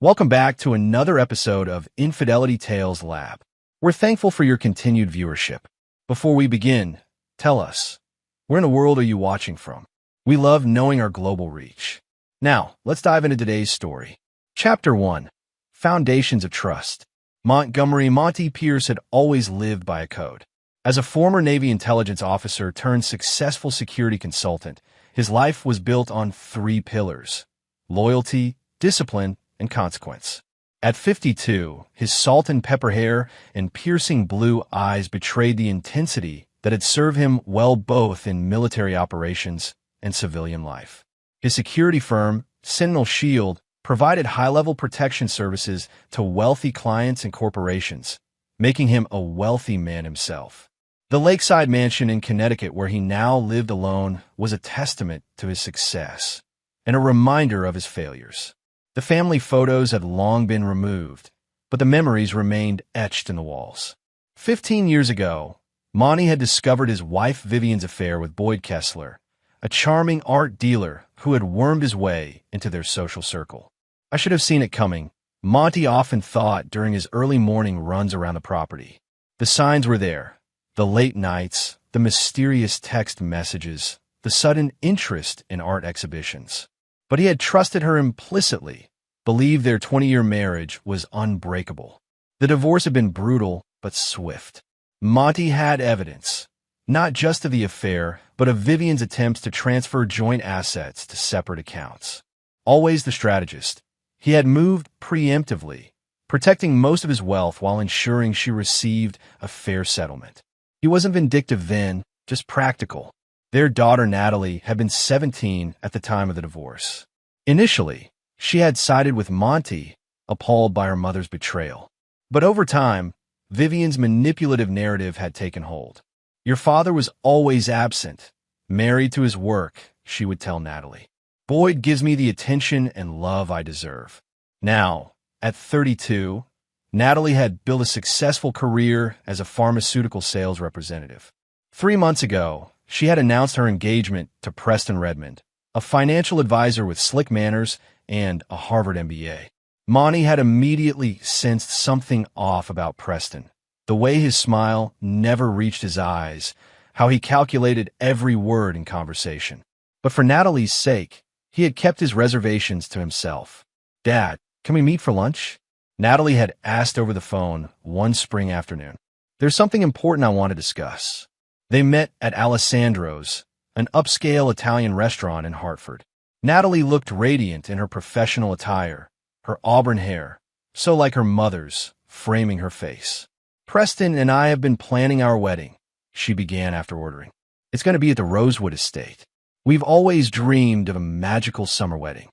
Welcome back to another episode of Infidelity Tales Lab. We're thankful for your continued viewership. Before we begin, tell us, where in the world are you watching from? We love knowing our global reach. Now, let's dive into today's story. Chapter 1. Foundations of Trust. Montgomery Monty Pierce had always lived by a code. As a former Navy intelligence officer turned successful security consultant, his life was built on three pillars: loyalty, discipline, and consequence. At 52, his salt and pepper hair and piercing blue eyes betrayed the intensity that had served him well both in military operations and civilian life. His security firm, Sentinel Shield, provided high-level protection services to wealthy clients and corporations, making him a wealthy man himself. The lakeside mansion in Connecticut where he now lived alone was a testament to his success and a reminder of his failures. The family photos had long been removed, but the memories remained etched in the walls. 15 years ago, Monty had discovered his wife Vivian's affair with Boyd Kessler, a charming art dealer who had wormed his way into their social circle. I should have seen it coming, Monty often thought during his early morning runs around the property. The signs were there: the late nights, the mysterious text messages, the sudden interest in art exhibitions. But he had trusted her implicitly, believed their 20-year marriage was unbreakable. The divorce had been brutal but swift. Monty had evidence, not just of the affair, but of Vivian's attempts to transfer joint assets to separate accounts. Always the strategist, he had moved preemptively, protecting most of his wealth while ensuring she received a fair settlement. He wasn't vindictive then, just practical. Their daughter Natalie had been 17 at the time of the divorce. Initially, she had sided with Monty, appalled by her mother's betrayal. But over time, Vivian's manipulative narrative had taken hold. "Your father was always absent, married to his work," she would tell Natalie. "Boyd gives me the attention and love I deserve." Now, at 32, Natalie had built a successful career as a pharmaceutical sales representative. 3 months ago, she had announced her engagement to Preston Redmond, a financial advisor with slick manners and a Harvard MBA. Monty had immediately sensed something off about Preston. The way his smile never reached his eyes, how he calculated every word in conversation. But for Natalie's sake, he had kept his reservations to himself. "Dad, can we meet for lunch?" Natalie had asked over the phone one spring afternoon. "There's something important I want to discuss." They met at Alessandro's, an upscale Italian restaurant in Hartford. Natalie looked radiant in her professional attire, her auburn hair, so like her mother's, framing her face. "Preston and I have been planning our wedding," she began after ordering. "It's going to be at the Rosewood Estate. We've always dreamed of a magical summer wedding."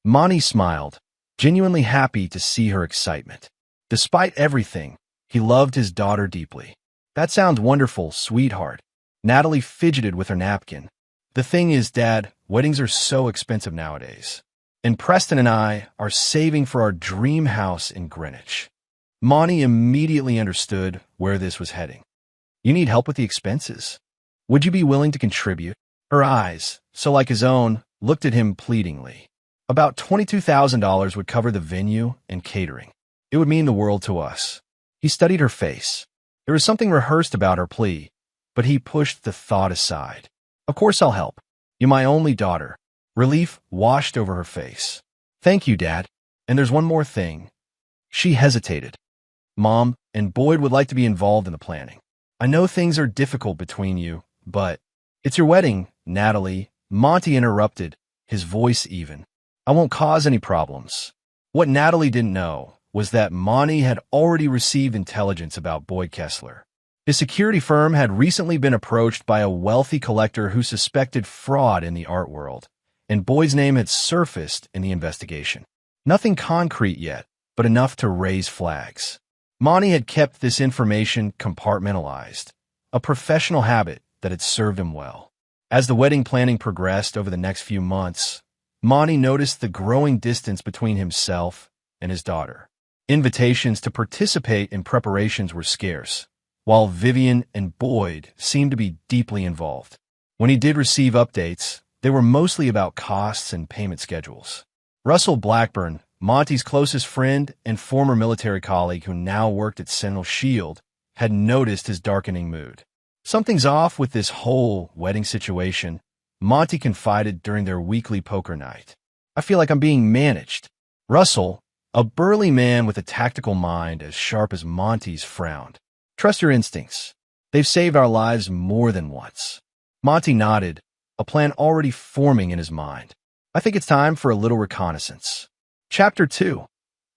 Monty smiled, genuinely happy to see her excitement. Despite everything, he loved his daughter deeply. "That sounds wonderful, sweetheart." Natalie fidgeted with her napkin. "The thing is, Dad, weddings are so expensive nowadays. And Preston and I are saving for our dream house in Greenwich." Monty immediately understood where this was heading. "You need help with the expenses? Would you be willing to contribute?" Her eyes, so like his own, looked at him pleadingly. "About $22,000 would cover the venue and catering. It would mean the world to us." He studied her face. There was something rehearsed about her plea, but he pushed the thought aside. "Of course I'll help. You're my only daughter." Relief washed over her face. "Thank you, Dad. And there's one more thing." She hesitated. "Mom and Boyd would like to be involved in the planning. I know things are difficult between you, but—" "It's your wedding, Natalie," Monty interrupted, his voice even. "I won't cause any problems." What Natalie didn't know was that Monty had already received intelligence about Boyd Kessler. His security firm had recently been approached by a wealthy collector who suspected fraud in the art world, and Boyd's name had surfaced in the investigation. Nothing concrete yet, but enough to raise flags. Monty had kept this information compartmentalized, a professional habit that had served him well. As the wedding planning progressed over the next few months, Monty noticed the growing distance between himself and his daughter. Invitations to participate in preparations were scarce, while Vivian and Boyd seemed to be deeply involved. When he did receive updates, they were mostly about costs and payment schedules. Russell Blackburn, Monty's closest friend and former military colleague who now worked at Sentinel Shield, had noticed his darkening mood. Something's off with this whole wedding situation, Monty confided during their weekly poker night. I feel like I'm being managed. Russell, a burly man with a tactical mind as sharp as Monty's, frowned. Trust your instincts. They've saved our lives more than once. Monty nodded, a plan already forming in his mind. I think it's time for a little reconnaissance. Chapter 2.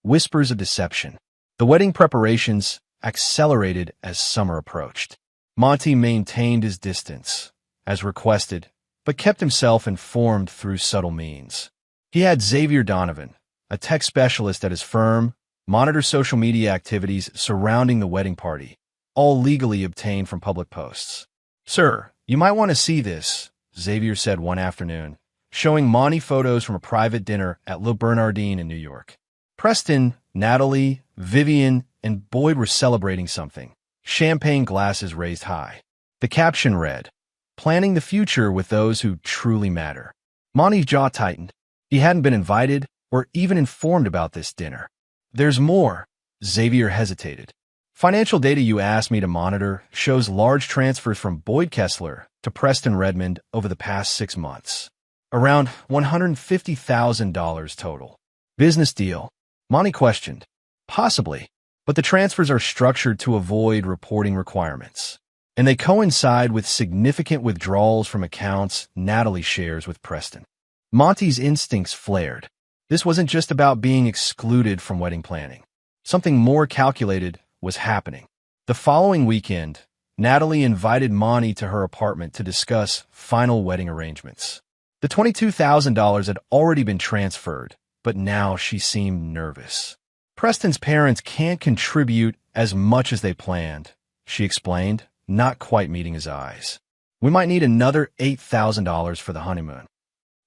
Whispers of Deception. The wedding preparations accelerated as summer approached. Monty maintained his distance, as requested, but kept himself informed through subtle means. He had Xavier Donovan, a tech specialist at his firm, monitor social media activities surrounding the wedding party, all legally obtained from public posts. "Sir, you might want to see this," Xavier said one afternoon, showing Monty photos from a private dinner at Le Bernardin in New York. Preston, Natalie, Vivian, and Boyd were celebrating something, champagne glasses raised high. The caption read, "Planning the future with those who truly matter." Monty's jaw tightened. He hadn't been invited or even informed about this dinner. "There's more," Xavier hesitated. "Financial data you asked me to monitor shows large transfers from Boyd Kessler to Preston Redmond over the past 6 months. Around $150,000 total. Business deal?" Monty questioned. "Possibly, but the transfers are structured to avoid reporting requirements, and they coincide with significant withdrawals from accounts Natalie shares with Preston." Monty's instincts flared. This wasn't just about being excluded from wedding planning. Something more calculated was happening. The following weekend, Natalie invited Monty to her apartment to discuss final wedding arrangements. The $22,000 had already been transferred, but now she seemed nervous. "Preston's parents can't contribute as much as they planned," she explained, not quite meeting his eyes. "We might need another $8,000 for the honeymoon."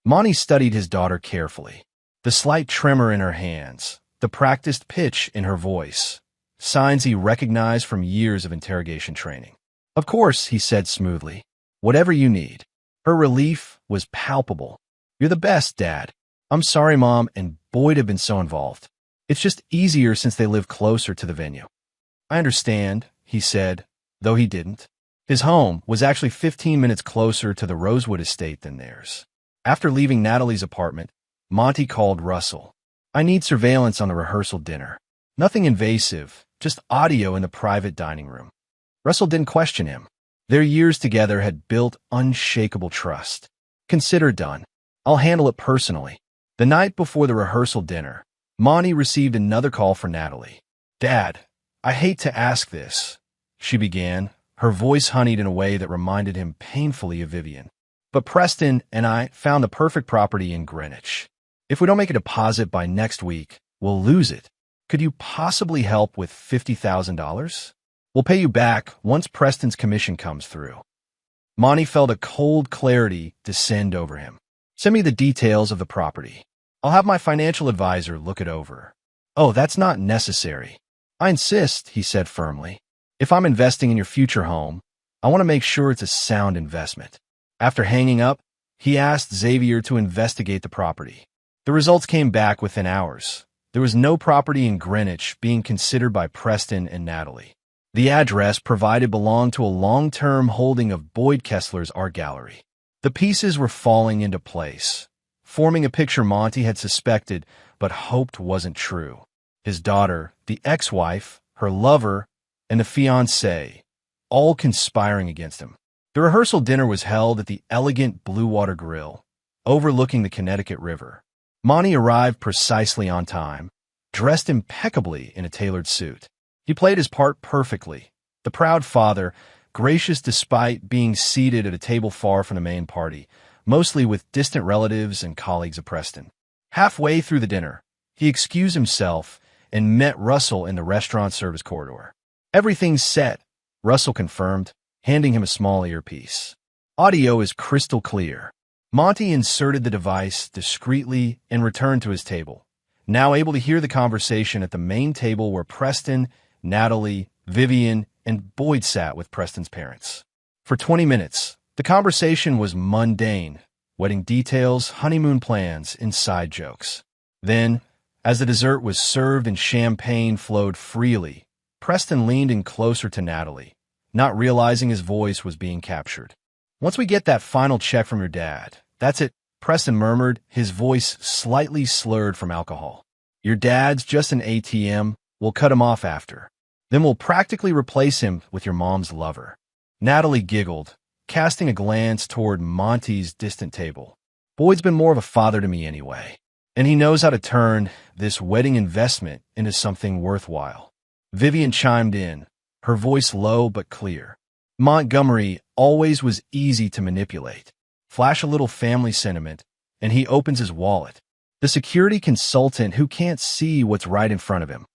Monty studied his daughter carefully. The slight tremor in her hands, the practiced pitch in her voice, signs he recognized from years of interrogation training. "Of course," he said smoothly. "Whatever you need." Her relief was palpable. "You're the best, Dad. I'm sorry Mom and Boyd have been so involved. It's just easier since they live closer to the venue." "I understand," he said, though he didn't. His home was actually 15 minutes closer to the Rosewood estate than theirs. After leaving Natalie's apartment, Monty called Russell. "I need surveillance on the rehearsal dinner. Nothing invasive, just audio in the private dining room." Russell didn't question him. Their years together had built unshakable trust. "Consider done. I'll handle it personally." The night before the rehearsal dinner, Monty received another call for Natalie. "Dad, I hate to ask this," she began, her voice honeyed in a way that reminded him painfully of Vivian. "But Preston and I found the perfect property in Greenwich. If we don't make a deposit by next week, we'll lose it. Could you possibly help with $50,000? We'll pay you back once Preston's commission comes through." Monty felt a cold clarity descend over him. "Send me the details of the property. I'll have my financial advisor look it over." "Oh, that's not necessary." "I insist," he said firmly. "If I'm investing in your future home, I want to make sure it's a sound investment." After hanging up, he asked Xavier to investigate the property. The results came back within hours. There was no property in Greenwich being considered by Preston and Natalie. The address provided belonged to a long-term holding of Boyd Kessler's art gallery. The pieces were falling into place, forming a picture Monty had suspected but hoped wasn't true. His daughter, the ex-wife, her lover, and the fiancé, all conspiring against him. The rehearsal dinner was held at the elegant Blue Water Grill, overlooking the Connecticut River. Monty arrived precisely on time, dressed impeccably in a tailored suit. He played his part perfectly, the proud father, gracious despite being seated at a table far from the main party, mostly with distant relatives and colleagues of Preston. Halfway through the dinner, he excused himself and met Russell in the restaurant service corridor. "Everything's set," Russell confirmed, handing him a small earpiece. "Audio is crystal clear." Monty inserted the device discreetly and returned to his table, now able to hear the conversation at the main table where Preston, Natalie, Vivian, and Boyd sat with Preston's parents. For 20 minutes, the conversation was mundane, wedding details, honeymoon plans, and side jokes. Then, As the dessert was served and champagne flowed freely, Preston leaned in closer to Natalie, not realizing his voice was being captured. "Once we get that final check from your dad, that's it," Preston murmured, his voice slightly slurred from alcohol. "Your dad's just an ATM. We'll cut him off after. Then we'll practically replace him with your mom's lover." Natalie giggled, casting a glance toward Monty's distant table. "Boyd's been more of a father to me anyway, and he knows how to turn this wedding investment into something worthwhile." Vivian chimed in, her voice low but clear. "Montgomery always was easy to manipulate. Flash a little family sentiment, and he opens his wallet. The security consultant who can't see what's right in front of him."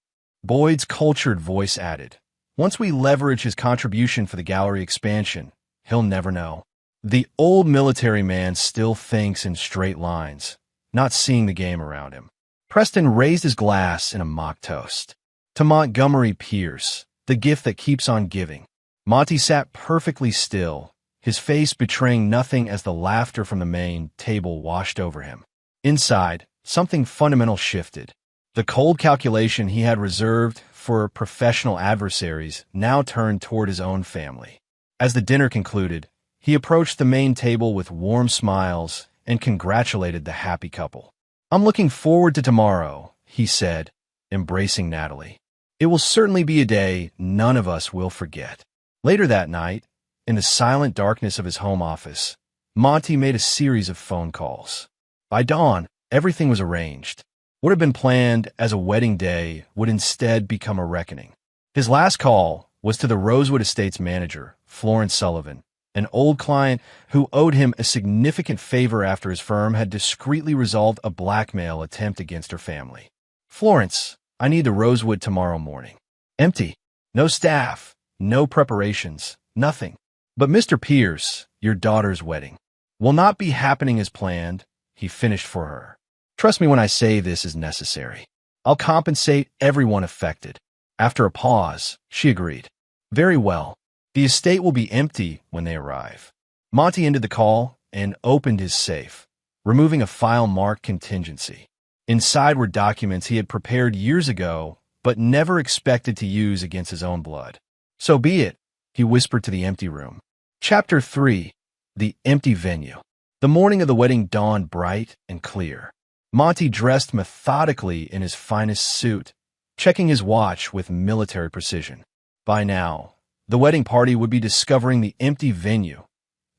Boyd's cultured voice added, "Once we leverage his contribution for the gallery expansion, he'll never know." The old military man still thinks in straight lines, not seeing the game around him. Preston raised his glass in a mock toast. "To Montgomery Pierce, the gift that keeps on giving." Monty sat perfectly still, his face betraying nothing as the laughter from the main table washed over him. Inside, something fundamental shifted. The cold calculation he had reserved for professional adversaries now turned toward his own family. As the dinner concluded, he approached the main table with warm smiles and congratulated the happy couple. "I'm looking forward to tomorrow," he said, embracing Natalie. "It will certainly be a day none of us will forget." Later that night, in the silent darkness of his home office, Monty made a series of phone calls. By dawn, everything was arranged. What had been planned as a wedding day would instead become a reckoning. His last call was to the Rosewood Estates manager, Florence Sullivan, an old client who owed him a significant favor after his firm had discreetly resolved a blackmail attempt against her family. "Florence, I need the Rosewood tomorrow morning. Empty. No staff, no preparations, nothing. But Mr. Pierce, your daughter's wedding, will not be happening as planned," he finished for her. "Trust me when I say this is necessary. I'll compensate everyone affected." After a pause, she agreed. "Very well. The estate will be empty when they arrive." Monty ended the call and opened his safe, removing a file marked contingency. Inside were documents he had prepared years ago, but never expected to use against his own blood. "So be it," he whispered to the empty room. Chapter 3. The Empty Venue. The morning of the wedding dawned bright and clear. Monty dressed methodically in his finest suit, checking his watch with military precision. By now, the wedding party would be discovering the empty venue.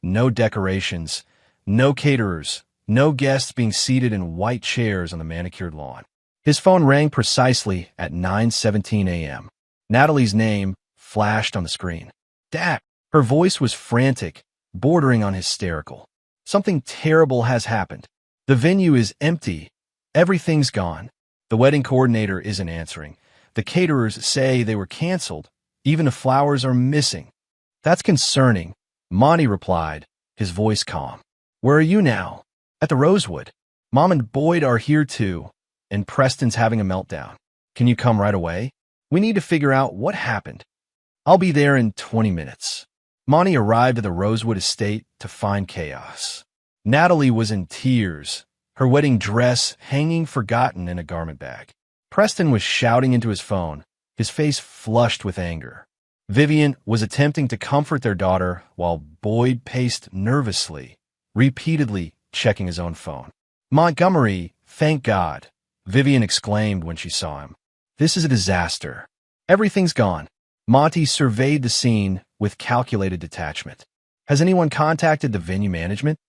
No decorations, no caterers, no guests being seated in white chairs on the manicured lawn. His phone rang precisely at 9:17 a.m. Natalie's name flashed on the screen. "Dad!" Her voice was frantic, bordering on hysterical. "Something terrible has happened. The venue is empty. Everything's gone. The wedding coordinator isn't answering. The caterers say they were canceled. Even the flowers are missing." "That's concerning," Monty replied, his voice calm. "Where are you now?" "At the Rosewood. Mom and Boyd are here too, and Preston's having a meltdown. Can you come right away? We need to figure out what happened." "I'll be there in 20 minutes. Monty arrived at the Rosewood estate to find chaos. Natalie was in tears, her wedding dress hanging forgotten in a garment bag. Preston was shouting into his phone, his face flushed with anger. Vivian was attempting to comfort their daughter while Boyd paced nervously, repeatedly checking his own phone. "Montgomery, thank God," Vivian exclaimed when she saw him. "This is a disaster. Everything's gone." Monty surveyed the scene with calculated detachment. "Has anyone contacted the venue management?"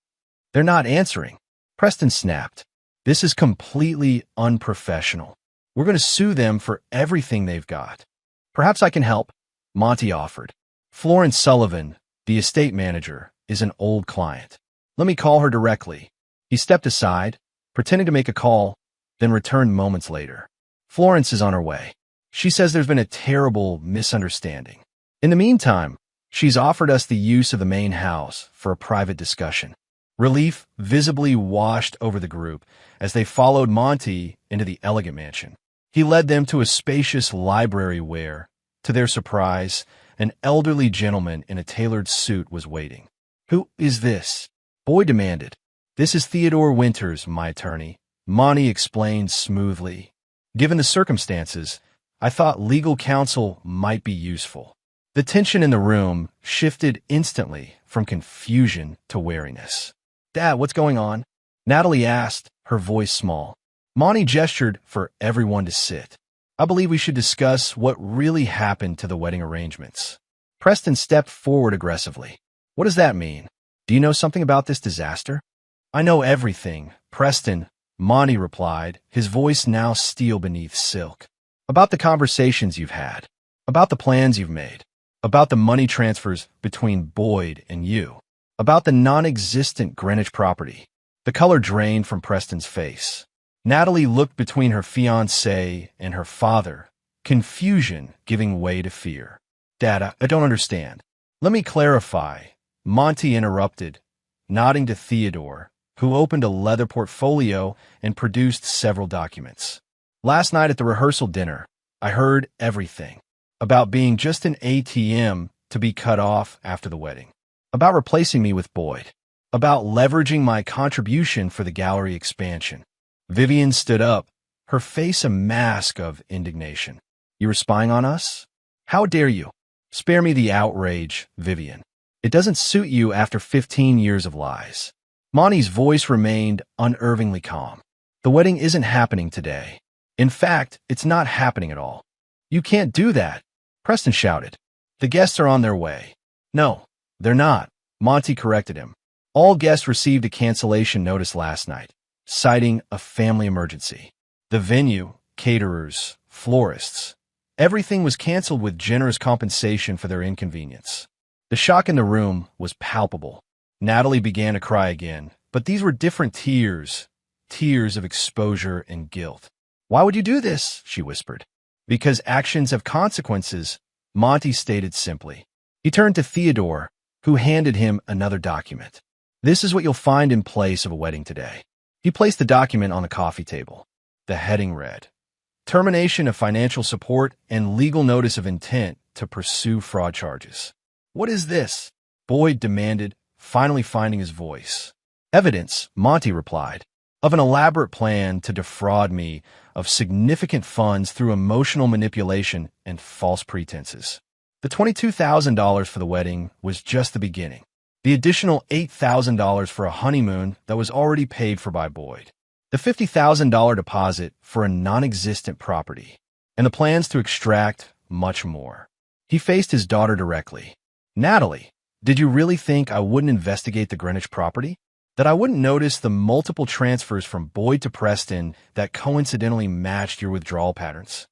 "They're not answering." Preston snapped. "This is completely unprofessional. We're going to sue them for everything they've got." "Perhaps I can help," Monty offered. "Florence Sullivan, the estate manager, is an old client. Let me call her directly." He stepped aside, pretending to make a call, then returned moments later. "Florence is on her way. She says there's been a terrible misunderstanding. In the meantime, she's offered us the use of the main house for a private discussion." Relief visibly washed over the group as they followed Monty into the elegant mansion. He led them to a spacious library where, to their surprise, an elderly gentleman in a tailored suit was waiting. "Who is this?" Boyd demanded. "This is Theodore Winters, my attorney," Monty explained smoothly. Given the circumstances, I thought legal counsel might be useful. The tension in the room shifted instantly from confusion to wariness. Dad, what's going on? Natalie asked, her voice small. Monty gestured for everyone to sit. I believe we should discuss what really happened to the wedding arrangements. Preston stepped forward aggressively. What does that mean? Do you know something about this disaster? I know everything, Preston, Monty replied, his voice now steel beneath silk. About the conversations you've had. About the plans you've made. About the money transfers between Boyd and you. About the non-existent Greenwich property. The color drained from Preston's face. Natalie looked between her fiancé and her father, confusion giving way to fear. Dad, I don't understand. Let me clarify, Monty interrupted, nodding to Theodore, who opened a leather portfolio and produced several documents. Last night at the rehearsal dinner, I heard everything. About being just an ATM to be cut off after the wedding. About replacing me with Boyd. About leveraging my contribution for the gallery expansion. Vivian stood up, her face a mask of indignation. You were spying on us? How dare you? Spare me the outrage, Vivian. It doesn't suit you after 15 years of lies. Monty's voice remained unervingly calm. The wedding isn't happening today. In fact, it's not happening at all. You can't do that, Preston shouted. The guests are on their way. No, they're not, Monty corrected him. All guests received a cancellation notice last night, citing a family emergency. The venue, caterers, florists, everything was canceled with generous compensation for their inconvenience. The shock in the room was palpable. Natalie began to cry again, but these were different tears, tears of exposure and guilt. Why would you do this? She whispered. Because actions have consequences, Monty stated simply. He turned to Theodore, who handed him another document. This is what you'll find in place of a wedding today. He placed the document on the coffee table. The heading read, Termination of financial support and legal notice of intent to pursue fraud charges. What is this? Boyd demanded, finally finding his voice. Evidence, Monty replied, of an elaborate plan to defraud me of significant funds through emotional manipulation and false pretenses. The $22,000 for the wedding was just the beginning. The additional $8,000 for a honeymoon that was already paid for by Boyd. The $50,000 deposit for a non-existent property. And the plans to extract much more. He faced his daughter directly. Natalie, did you really think I wouldn't investigate the Greenwich property? That I wouldn't notice the multiple transfers from Boyd to Preston that coincidentally matched your withdrawal patterns?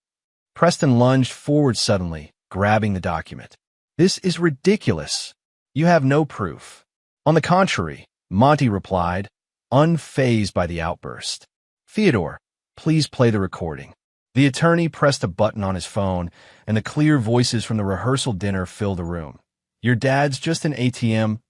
Preston lunged forward suddenly, grabbing the document. This is ridiculous. You have no proof. On the contrary, Monty replied, unfazed by the outburst. Theodore, please play the recording. The attorney pressed a button on his phone, and the clear voices from the rehearsal dinner filled the room. Your dad's just an ATM.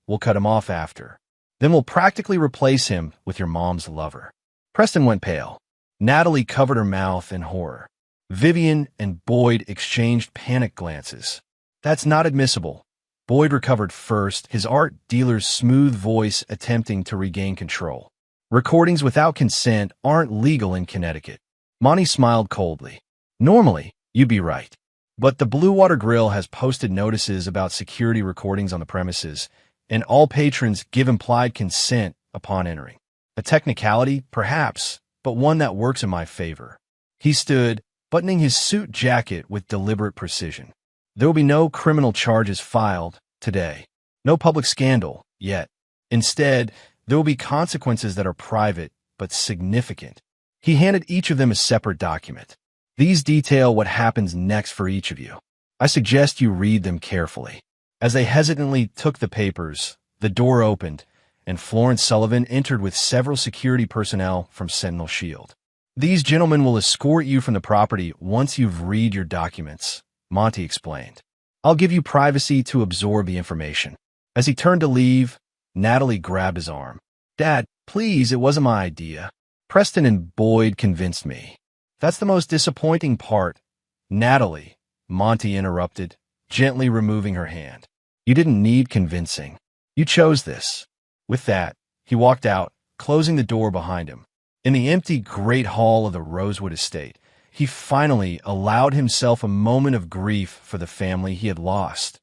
We'll cut him off after. Then we'll practically replace him with your mom's lover. Preston went pale. Natalie covered her mouth in horror. Vivian and Boyd exchanged panicked glances. That's not admissible. Boyd recovered first, his art dealer's smooth voice attempting to regain control. Recordings without consent aren't legal in Connecticut. Monty smiled coldly. Normally, you'd be right. But the Blue Water Grill has posted notices about security recordings on the premises, and all patrons give implied consent upon entering. A technicality, perhaps, but one that works in my favor. He stood, buttoning his suit jacket with deliberate precision. There will be no criminal charges filed today. No public scandal, yet. Instead, there will be consequences that are private, but significant. He handed each of them a separate document. These detail what happens next for each of you. I suggest you read them carefully. As they hesitantly took the papers, the door opened, and Florence Sullivan entered with several security personnel from Sentinel Shield. These gentlemen will escort you from the property once you've read your documents, Monty explained. I'll give you privacy to absorb the information. As he turned to leave, Natalie grabbed his arm. Dad, please, it wasn't my idea. Preston and Boyd convinced me. That's the most disappointing part. Natalie, Monty interrupted, gently removing her hand. You didn't need convincing. You chose this. With that, he walked out, closing the door behind him. In the empty great hall of the Rosewood estate, he finally allowed himself a moment of grief for the family he had lost.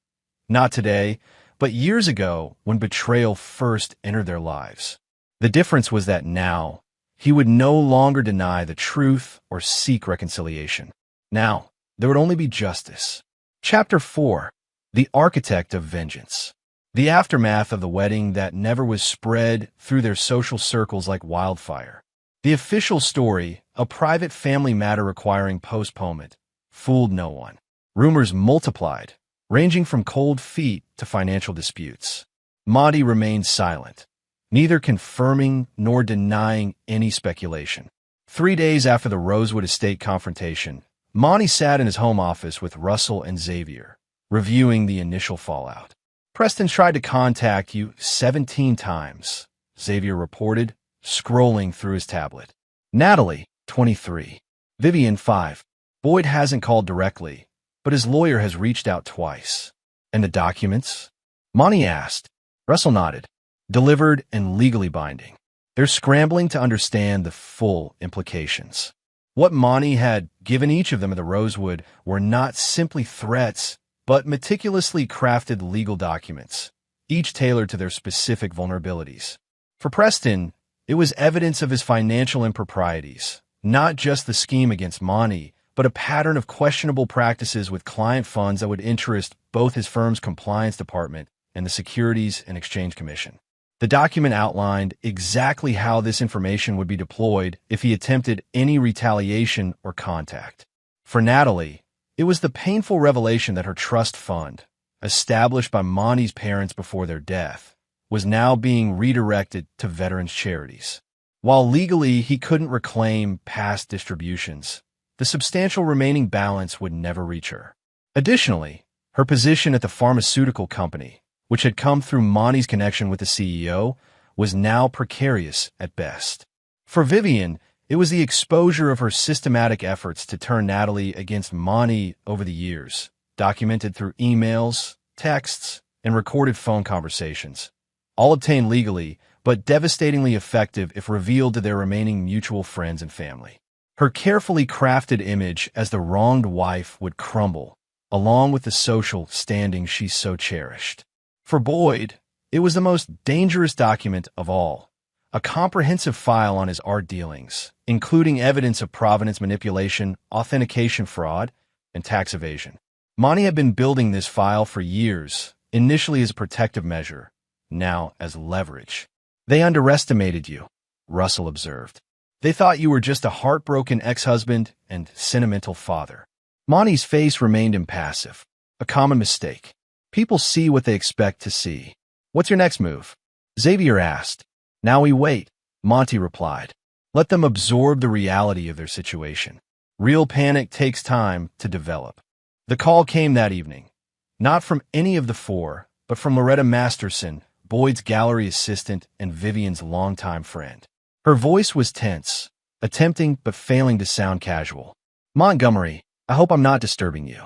Not today, but years ago when betrayal first entered their lives. The difference was that now, he would no longer deny the truth or seek reconciliation. Now, there would only be justice. Chapter 4. The Architect of Vengeance. The aftermath of the wedding that never was spread through their social circles like wildfire. The official story, a private family matter requiring postponement, fooled no one. Rumors multiplied, ranging from cold feet to financial disputes. Monty remained silent, neither confirming nor denying any speculation. 3 days after the Rosewood estate confrontation, Monty sat in his home office with Russell and Xavier, reviewing the initial fallout. "Preston tried to contact you 17 times, Xavier reported, scrolling through his tablet. "Natalie, 23. Vivian, 5. Boyd hasn't called directly, but his lawyer has reached out twice." "And the documents?" Monty asked. Russell nodded. "Delivered and legally binding." They're scrambling to understand the full implications. What Monty had given each of them at the Rosewood were not simply threats, but meticulously crafted legal documents, each tailored to their specific vulnerabilities. For Preston, it was evidence of his financial improprieties, not just the scheme against Monty, but a pattern of questionable practices with client funds that would interest both his firm's compliance department and the Securities and Exchange Commission. The document outlined exactly how this information would be deployed if he attempted any retaliation or contact. For Natalie, it was the painful revelation that her trust fund, established by Monty's parents before their death, was now being redirected to veterans' charities. While legally he couldn't reclaim past distributions, the substantial remaining balance would never reach her. Additionally, her position at the pharmaceutical company, which had come through Monty's connection with the CEO, was now precarious at best. For Vivian, it was the exposure of her systematic efforts to turn Natalie against Monty over the years, documented through emails, texts, and recorded phone conversations, all obtained legally, but devastatingly effective if revealed to their remaining mutual friends and family. Her carefully crafted image as the wronged wife would crumble, along with the social standing she so cherished. For Boyd, it was the most dangerous document of all, a comprehensive file on his art dealings, including evidence of provenance manipulation, authentication fraud, and tax evasion. Monty had been building this file for years, initially as a protective measure, now as leverage. "They underestimated you," Russell observed. "They thought you were just a heartbroken ex-husband and sentimental father." Monty's face remained impassive, a common mistake. People see what they expect to see. "What's your next move?" Xavier asked. "Now we wait," Monty replied. "Let them absorb the reality of their situation. Real panic takes time to develop." The call came that evening, not from any of the four, but from Loretta Masterson, Boyd's gallery assistant and Vivian's longtime friend. Her voice was tense, attempting but failing to sound casual. "Montgomery, I hope I'm not disturbing you."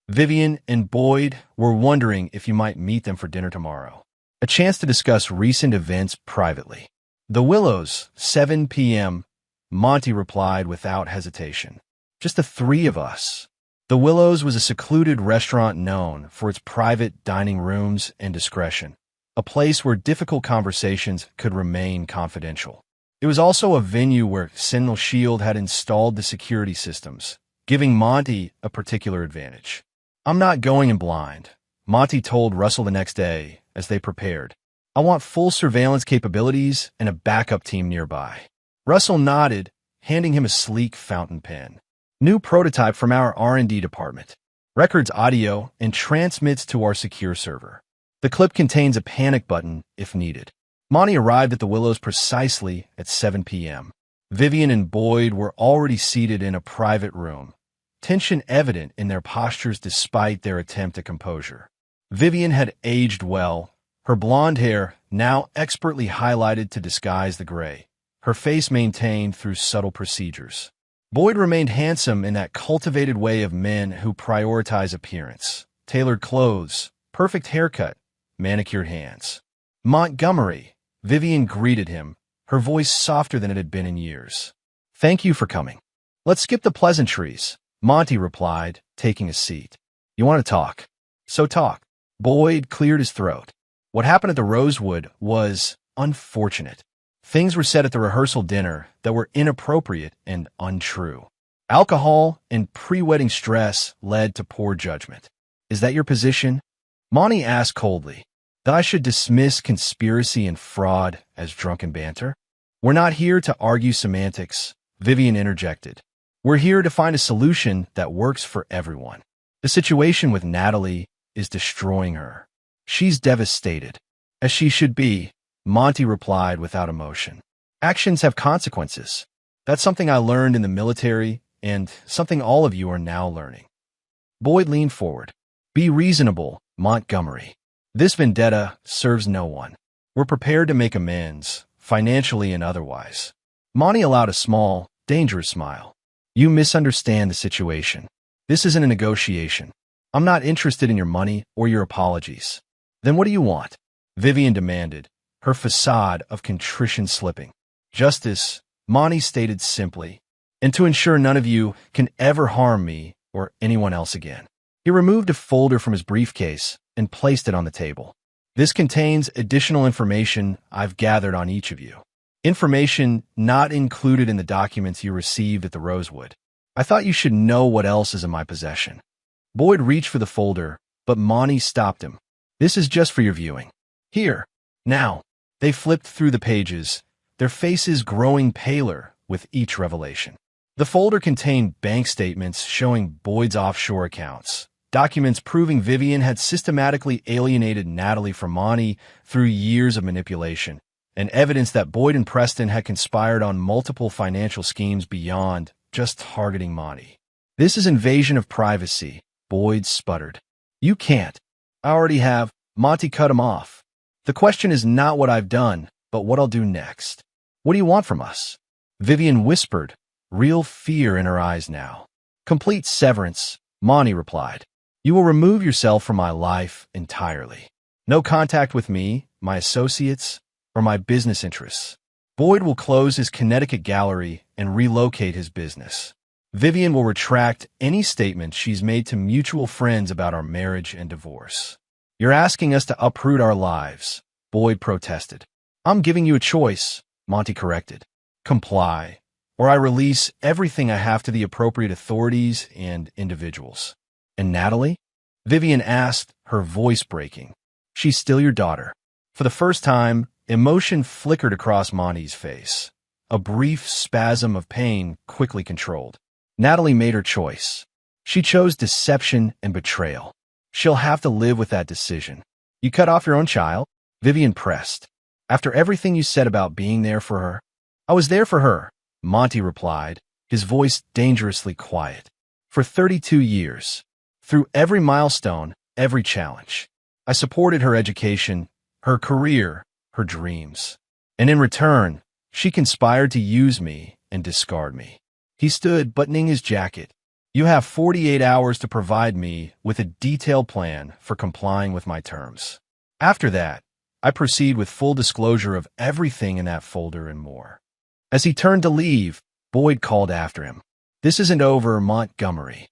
Vivian and Boyd were wondering if you might meet them for dinner tomorrow. A chance to discuss recent events privately. "The Willows, 7 p.m., Monty replied without hesitation. "Just the three of us." The Willows was a secluded restaurant known for its private dining rooms and discretion, a place where difficult conversations could remain confidential. It was also a venue where Sentinel Shield had installed the security systems, giving Monty a particular advantage. "I'm not going in blind," Monty told Russell the next day as they prepared. "I want full surveillance capabilities and a backup team nearby." Russell nodded, handing him a sleek fountain pen. "New prototype from our R&D department. Records audio and transmits to our secure server. The clip contains a panic button if needed." Monty arrived at the Willows precisely at 7 p.m. Vivian and Boyd were already seated in a private room, tension evident in their postures despite their attempt at composure. Vivian had aged well, her blonde hair now expertly highlighted to disguise the gray, her face maintained through subtle procedures. Boyd remained handsome in that cultivated way of men who prioritize appearance, tailored clothes, perfect haircut, manicured hands. "Montgomery," Vivian greeted him, her voice softer than it had been in years. "Thank you for coming." Let's skip the pleasantries, Monty replied, taking a seat. You want to talk? So talk. Boyd cleared his throat. What happened at the Rosewood was unfortunate. Things were said at the rehearsal dinner that were inappropriate and untrue. Alcohol and pre-wedding stress led to poor judgment. Is that your position? Monty asked coldly. That I should dismiss conspiracy and fraud as drunken banter? We're not here to argue semantics, Vivian interjected. We're here to find a solution that works for everyone. The situation with Natalie is destroying her. She's devastated. As she should be, Monty replied without emotion. Actions have consequences. That's something I learned in the military and something all of you are now learning. Boyd leaned forward. Be reasonable, Montgomery. This vendetta serves no one. We're prepared to make amends, financially and otherwise. Monty allowed a small, dangerous smile. You misunderstand the situation. This isn't a negotiation. I'm not interested in your money or your apologies. Then what do you want? Vivian demanded, her facade of contrition slipping. Justice, Monty stated simply, and to ensure none of you can ever harm me or anyone else again. He removed a folder from his briefcase and placed it on the table. This contains additional information I've gathered on each of you. Information not included in the documents you received at the Rosewood. I thought you should know what else is in my possession. Boyd reached for the folder, but Monty stopped him. This is just for your viewing. Here. Now. They flipped through the pages, their faces growing paler with each revelation. The folder contained bank statements showing Boyd's offshore accounts, documents proving Vivian had systematically alienated Natalie from Monty through years of manipulation, and evidence that Boyd and Preston had conspired on multiple financial schemes beyond just targeting Monty. This is invasion of privacy, Boyd sputtered. You can't. I already have. Monty cut him off. The question is not what I've done, but what I'll do next. What do you want from us? Vivian whispered, real fear in her eyes now. Complete severance, Monty replied. You will remove yourself from my life entirely. No contact with me, my associates, or my business interests. Boyd will close his Connecticut gallery and relocate his business. Vivian will retract any statement she's made to mutual friends about our marriage and divorce. You're asking us to uproot our lives, Boyd protested. I'm giving you a choice, Monty corrected. Comply, or I release everything I have to the appropriate authorities and individuals. And Natalie? Vivian asked, her voice breaking. She's still your daughter. For the first time, emotion flickered across Monty's face. A brief spasm of pain quickly controlled. Natalie made her choice. She chose deception and betrayal. She'll have to live with that decision. You cut off your own child? Vivian pressed. After everything you said about being there for her? I was there for her, Monty replied, his voice dangerously quiet. For 32 years. Through every milestone, every challenge. I supported her education, her career, her dreams. And in return, she conspired to use me and discard me. He stood, buttoning his jacket. You have 48 hours to provide me with a detailed plan for complying with my terms. After that, I proceed with full disclosure of everything in that folder and more. As he turned to leave, Boyd called after him. This isn't over, Montgomery.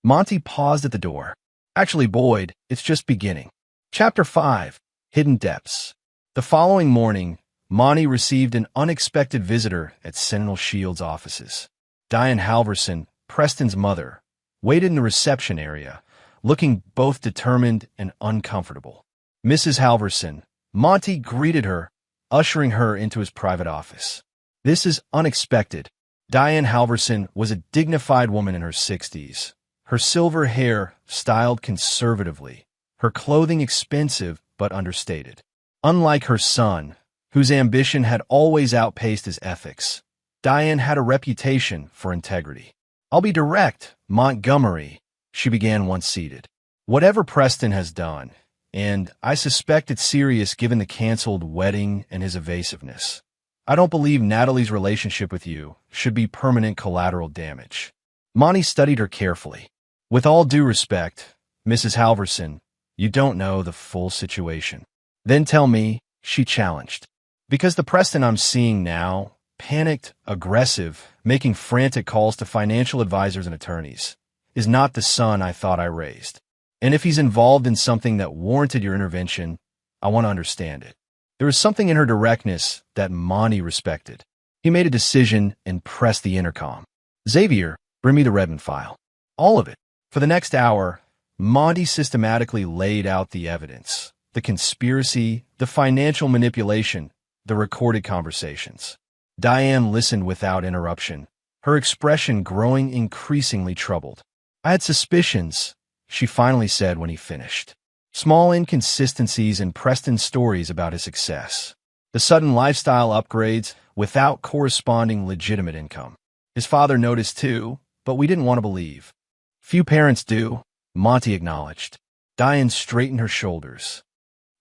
Monty paused at the door. Actually, Boyd, it's just beginning. Chapter 5, Hidden Depths. The following morning, Monty received an unexpected visitor at Sentinel Shield's offices. Diane Halverson, Preston's mother, waited in the reception area, looking both determined and uncomfortable. Mrs. Halverson, Monty greeted her, ushering her into his private office. This is unexpected. Diane Halverson was a dignified woman in her 60s, her silver hair styled conservatively, her clothing expensive but understated. Unlike her son, whose ambition had always outpaced his ethics, Diane had a reputation for integrity. I'll be direct, Montgomery, she began once seated. Whatever Preston has done, and I suspect it's serious given the canceled wedding and his evasiveness, I don't believe Natalie's relationship with you should be permanent collateral damage. Monty studied her carefully. With all due respect, Mrs. Halverson, you don't know the full situation. Then tell me, she challenged. Because the Preston I'm seeing now panicked, aggressive, making frantic calls to financial advisors and attorneys, is not the son I thought I raised. And if he's involved in something that warranted your intervention, I want to understand it. There was something in her directness that Monty respected. He made a decision and pressed the intercom. Xavier, bring me the Redmond file. All of it. For the next hour, Monty systematically laid out the evidence, the conspiracy, the financial manipulation, the recorded conversations. Diane listened without interruption, her expression growing increasingly troubled. I had suspicions, she finally said when he finished. Small inconsistencies in Preston's stories about his success. The sudden lifestyle upgrades without corresponding legitimate income. His father noticed too, but we didn't want to believe. Few parents do, Monty acknowledged. Diane straightened her shoulders.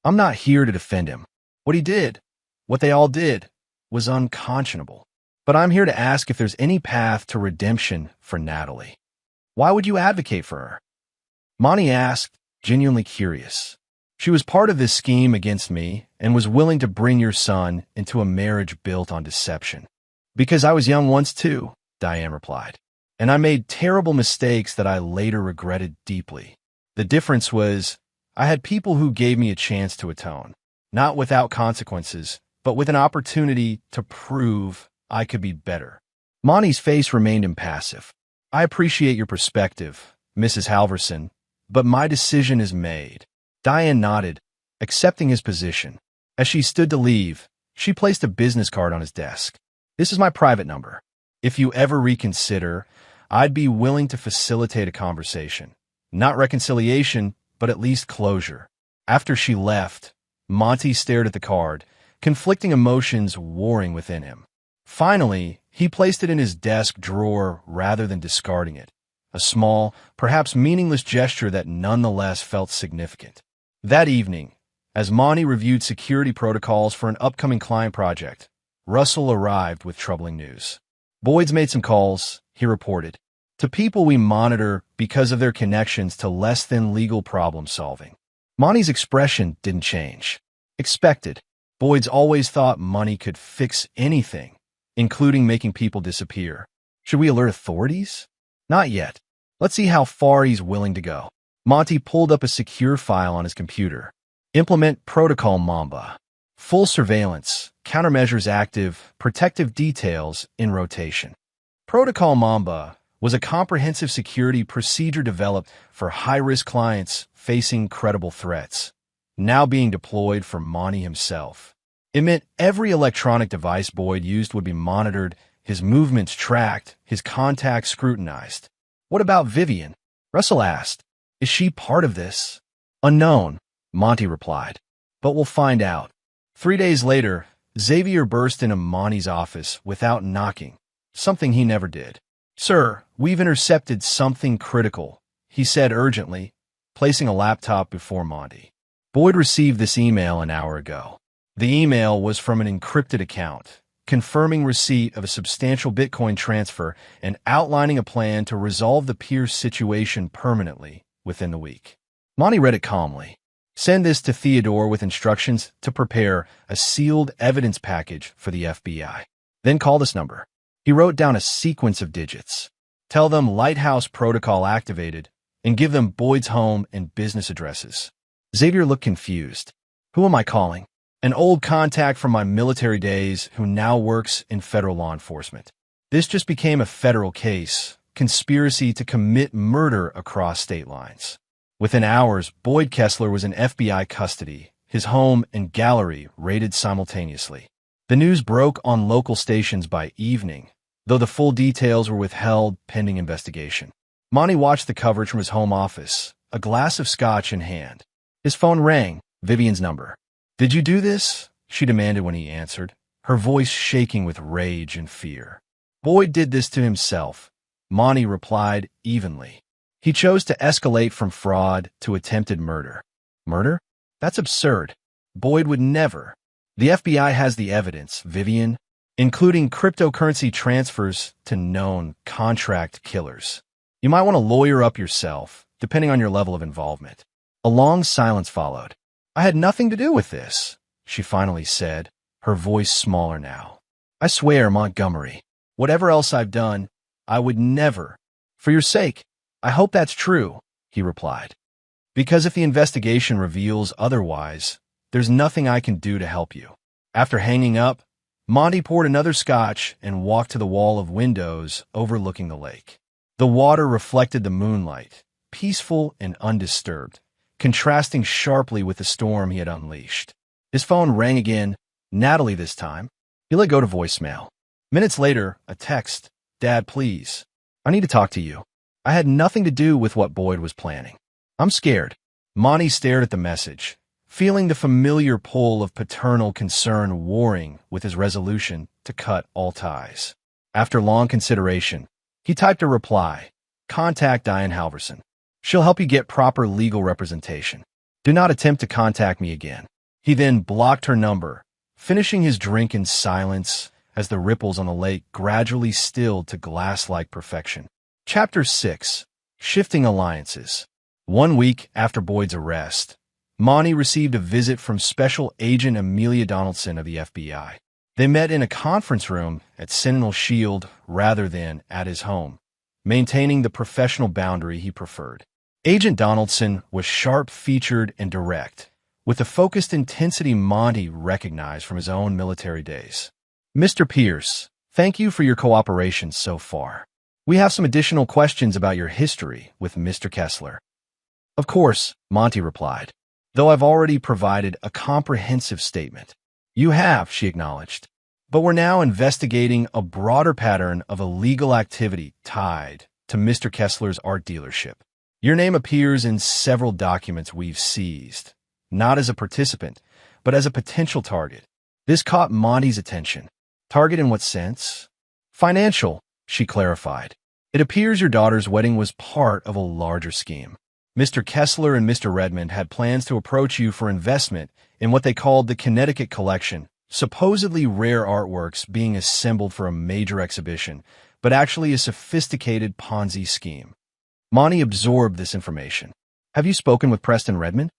I'm not here to defend him. What he did, what they all did, was unconscionable. But I'm here to ask if there's any path to redemption for Natalie. Why would you advocate for her? Monty asked, genuinely curious. She was part of this scheme against me and was willing to bring your son into a marriage built on deception. Because I was young once too, Diane replied. And I made terrible mistakes that I later regretted deeply. The difference was, I had people who gave me a chance to atone, not without consequences, but with an opportunity to prove I could be better. Monty's face remained impassive. I appreciate your perspective, Mrs. Halverson, but my decision is made. Diane nodded, accepting his position. As she stood to leave, she placed a business card on his desk. This is my private number. If you ever reconsider, I'd be willing to facilitate a conversation. Not reconciliation, but at least closure. After she left, Monty stared at the card, conflicting emotions warring within him. Finally, he placed it in his desk drawer rather than discarding it. A small, perhaps meaningless gesture that nonetheless felt significant. That evening, as Monty reviewed security protocols for an upcoming client project, Russell arrived with troubling news. Boyd's made some calls, he reported, to people we monitor because of their connections to less-than-legal problem-solving. Monty's expression didn't change. Expected. Boyd's always thought money could fix anything, including making people disappear. Should we alert authorities? Not yet. Let's see how far he's willing to go. Monty pulled up a secure file on his computer. Implement Protocol Mamba. Full surveillance, countermeasures active, protective details in rotation. Protocol Mamba was a comprehensive security procedure developed for high-risk clients facing credible threats, now being deployed for Monty himself. It meant every electronic device Boyd used would be monitored, his movements tracked, his contacts scrutinized. What about Vivian? Russell asked. Is she part of this? Unknown, Monty replied. But we'll find out. 3 days later, Xavier burst into Monty's office without knocking, something he never did. Sir, we've intercepted something critical, he said urgently, placing a laptop before Monty. Boyd received this email an hour ago. The email was from an encrypted account, confirming receipt of a substantial Bitcoin transfer and outlining a plan to resolve the Pierce situation permanently within the week. Monty read it calmly. Send this to Theodore with instructions to prepare a sealed evidence package for the FBI. Then call this number. He wrote down a sequence of digits. Tell them Lighthouse Protocol activated and give them Boyd's home and business addresses. Xavier looked confused. Who am I calling? An old contact from my military days who now works in federal law enforcement. This just became a federal case, conspiracy to commit murder across state lines. Within hours, Boyd Kessler was in FBI custody, his home and gallery raided simultaneously. The news broke on local stations by evening, though the full details were withheld pending investigation. Monty watched the coverage from his home office, a glass of scotch in hand. His phone rang, Vivian's number. Did you do this? She demanded when he answered, her voice shaking with rage and fear. Boyd did this to himself, Monty replied evenly. He chose to escalate from fraud to attempted murder. Murder? That's absurd. Boyd would never. The FBI has the evidence, Vivian, including cryptocurrency transfers to known contract killers. You might want to lawyer up yourself, depending on your level of involvement. A long silence followed. I had nothing to do with this, she finally said, her voice smaller now. I swear, Montgomery, whatever else I've done, I would never. For your sake, I hope that's true, he replied. Because if the investigation reveals otherwise, there's nothing I can do to help you. After hanging up, Monty poured another scotch and walked to the wall of windows overlooking the lake. The water reflected the moonlight, peaceful and undisturbed, contrasting sharply with the storm he had unleashed. His phone rang again, Natalie this time. He let go to voicemail. Minutes later, a text. Dad, please. I need to talk to you. I had nothing to do with what Boyd was planning. I'm scared. Monty stared at the message, feeling the familiar pull of paternal concern warring with his resolution to cut all ties. After long consideration, he typed a reply. Contact Diane Halverson. She'll help you get proper legal representation. Do not attempt to contact me again. He then blocked her number, finishing his drink in silence as the ripples on the lake gradually stilled to glass-like perfection. Chapter 6. Shifting Alliances. 1 week after Boyd's arrest, Monty received a visit from Special Agent Amelia Donaldson of the FBI. They met in a conference room at Sentinel Shield rather than at his home, maintaining the professional boundary he preferred. Agent Donaldson was sharp-featured and direct, with the focused intensity Monty recognized from his own military days. Mr. Pierce, thank you for your cooperation so far. We have some additional questions about your history with Mr. Kessler. Of course, Monty replied, though I've already provided a comprehensive statement. You have, she acknowledged. But we're now investigating a broader pattern of illegal activity tied to Mr. Kessler's art dealership. Your name appears in several documents we've seized, not as a participant, but as a potential target. This caught Monty's attention. Target in what sense? Financial, she clarified. It appears your daughter's wedding was part of a larger scheme. Mr. Kessler and Mr. Redmond had plans to approach you for investment in what they called the Connecticut Collection, supposedly rare artworks being assembled for a major exhibition, but actually a sophisticated Ponzi scheme. Monty absorbed this information. Have you spoken with Preston Redmond?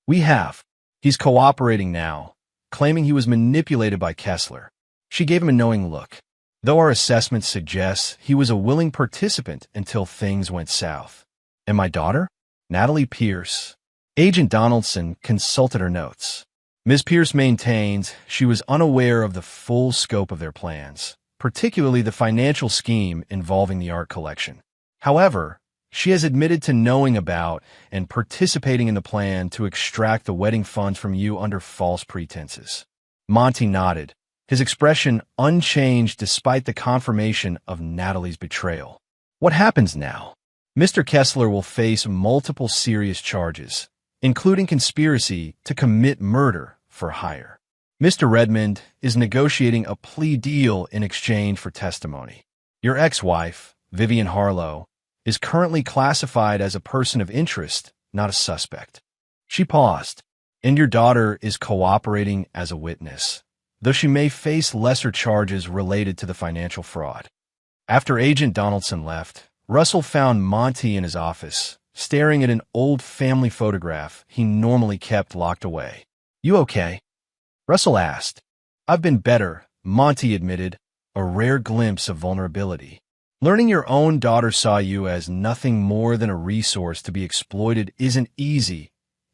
We have. He's cooperating now, claiming he was manipulated by Kessler. She gave him a knowing look, though our assessment suggests he was a willing participant until things went south. And my daughter? Natalie Pierce. Agent Donaldson consulted her notes. Ms. Pierce maintains she was unaware of the full scope of their plans, particularly the financial scheme involving the art collection. However, she has admitted to knowing about and participating in the plan to extract the wedding funds from you under false pretenses. Monty nodded, his expression unchanged despite the confirmation of Natalie's betrayal. What happens now? Mr. Kessler will face multiple serious charges, including conspiracy to commit murder for hire. Mr. Redmond is negotiating a plea deal in exchange for testimony. Your ex-wife, Vivian Harlow, is currently classified as a person of interest, not a suspect. She paused. And your daughter is cooperating as a witness, though she may face lesser charges related to the financial fraud. After Agent Donaldson left, Russell found Monty in his office, staring at an old family photograph he normally kept locked away. You okay? Russell asked. I've been better, Monty admitted, a rare glimpse of vulnerability. Learning your own daughter saw you as nothing more than a resource to be exploited isn't easy,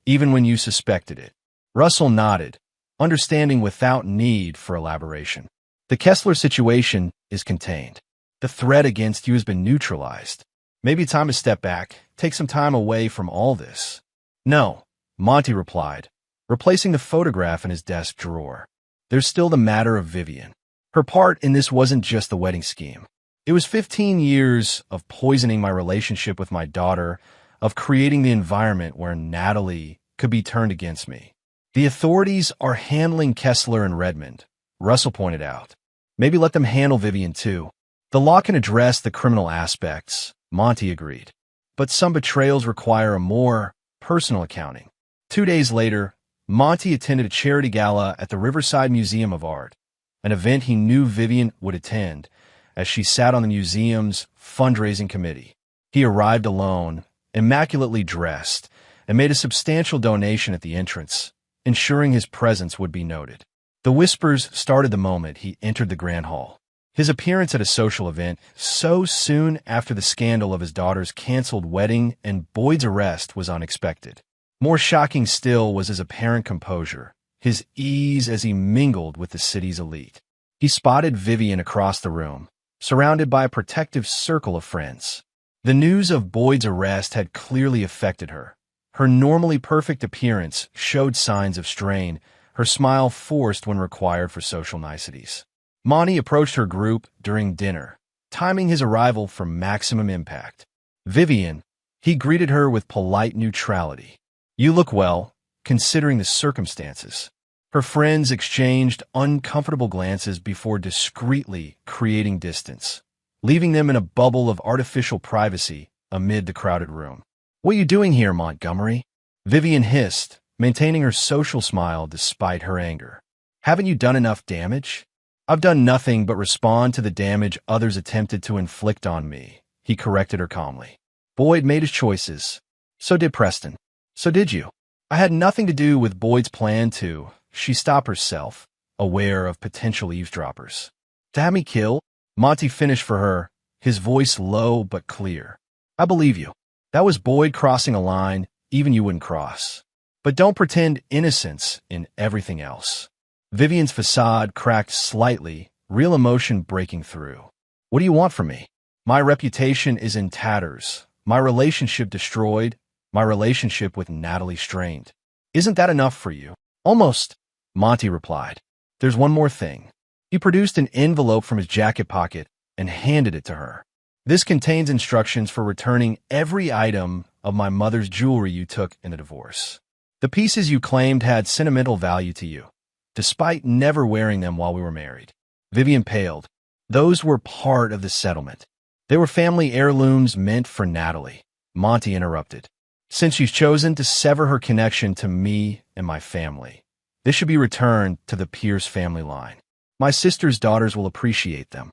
even when you suspected it. Russell nodded, understanding without need for elaboration. The Kessler situation is contained. The threat against you has been neutralized. Maybe time to step back, take some time away from all this. No, Monty replied, replacing the photograph in his desk drawer. There's still the matter of Vivian. Her part in this wasn't just the wedding scheme. It was 15 years of poisoning my relationship with my daughter, of creating the environment where Natalie could be turned against me. The authorities are handling Kessler and Redmond, Russell pointed out. Maybe let them handle Vivian too. The law can address the criminal aspects, Monty agreed. But some betrayals require a more personal accounting. 2 days later, Monty attended a charity gala at the Riverside Museum of Art, an event he knew Vivian would attend, as she sat on the museum's fundraising committee. He arrived alone, immaculately dressed, and made a substantial donation at the entrance, ensuring his presence would be noted. The whispers started the moment he entered the grand hall. His appearance at a social event so soon after the scandal of his daughter's canceled wedding and Boyd's arrest was unexpected. More shocking still was his apparent composure, his ease as he mingled with the city's elite. He spotted Vivian across the room, surrounded by a protective circle of friends. The news of Boyd's arrest had clearly affected her. Her normally perfect appearance showed signs of strain, her smile forced when required for social niceties. Monty approached her group during dinner, timing his arrival for maximum impact. Vivian, he greeted her with polite neutrality. "You look well, considering the circumstances." Her friends exchanged uncomfortable glances before discreetly creating distance, leaving them in a bubble of artificial privacy amid the crowded room. "What are you doing here, Montgomery?" Vivian hissed, maintaining her social smile despite her anger. "Haven't you done enough damage?" "I've done nothing but respond to the damage others attempted to inflict on me," he corrected her calmly. "Boyd made his choices. So did Preston. So did you. I had nothing to do with Boyd's plan to—" She stopped herself, aware of potential eavesdroppers. "To have me killed?" Monty finished for her, his voice low but clear. "I believe you. That was Boyd crossing a line even you wouldn't cross. But don't pretend innocence in everything else." Vivian's facade cracked slightly, real emotion breaking through. "What do you want from me? My reputation is in tatters, my relationship destroyed, my relationship with Natalie strained. Isn't that enough for you?" "Almost," Monty replied. "There's one more thing." He produced an envelope from his jacket pocket and handed it to her. "This contains instructions for returning every item of my mother's jewelry you took in the divorce. The pieces you claimed had sentimental value to you, despite never wearing them while we were married." Vivian paled. "Those were part of the settlement. They were family heirlooms meant for Natalie." Monty interrupted. "Since she's chosen to sever her connection to me and my family, this should be returned to the Pierce family line. My sister's daughters will appreciate them."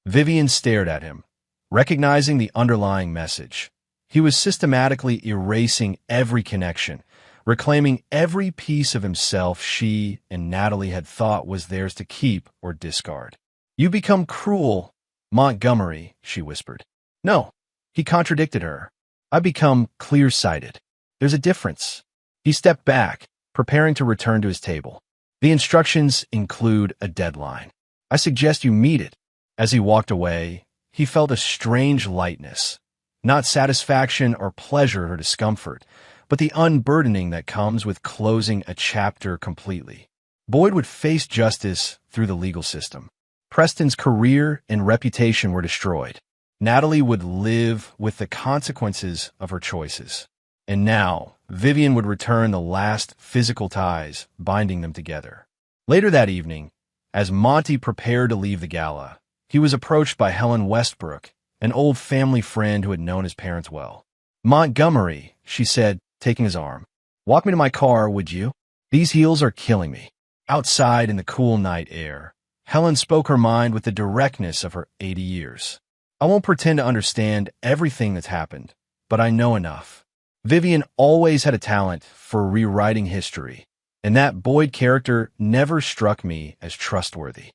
Vivian stared at him, recognizing the underlying message. He was systematically erasing every connection, reclaiming every piece of himself she and Natalie had thought was theirs to keep or discard. "You become cruel, Montgomery," she whispered. "No," he contradicted her. "I become clear-sighted. There's a difference." He stepped back, preparing to return to his table. "The instructions include a deadline. I suggest you meet it." As he walked away, he felt a strange lightness, not satisfaction or pleasure or discomfort, but the unburdening that comes with closing a chapter completely. Boyd would face justice through the legal system. Preston's career and reputation were destroyed. Natalie would live with the consequences of her choices. And now, Vivian would return the last physical ties binding them together. Later that evening, as Monty prepared to leave the gala, he was approached by Helen Westbrook, an old family friend who had known his parents well. "Montgomery," she said, taking his arm. "Walk me to my car, would you? These heels are killing me." Outside in the cool night air, Helen spoke her mind with the directness of her 80 years. "I won't pretend to understand everything that's happened, but I know enough." Vivian always had a talent for rewriting history, and that Boyd character never struck me as trustworthy.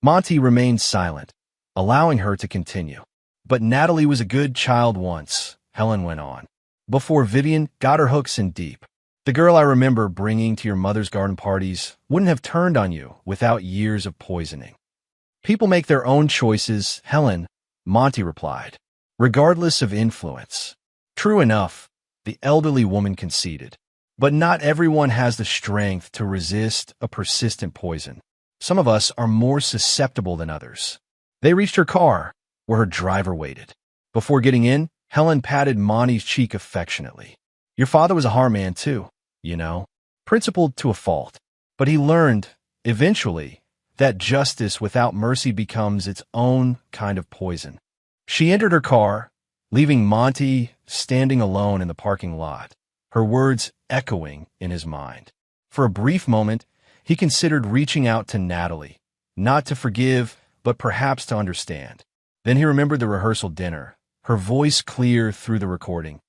Monty remained silent, allowing her to continue. "But Natalie was a good child once," Helen went on, "before Vivian got her hooks in deep. The girl I remember bringing to your mother's garden parties wouldn't have turned on you without years of poisoning." "People make their own choices, Helen," Monty replied, "regardless of influence." "True enough," the elderly woman conceded. "But not everyone has the strength to resist a persistent poison. Some of us are more susceptible than others." They reached her car, where her driver waited. Before getting in, Helen patted Monty's cheek affectionately. "Your father was a hard man, too, you know, principled to a fault. But he learned, eventually, that justice without mercy becomes its own kind of poison." She entered her car, leaving Monty standing alone in the parking lot, her words echoing in his mind. For a brief moment, he considered reaching out to Natalie, not to forgive, but perhaps to understand. Then he remembered the rehearsal dinner, her voice clear through the recording.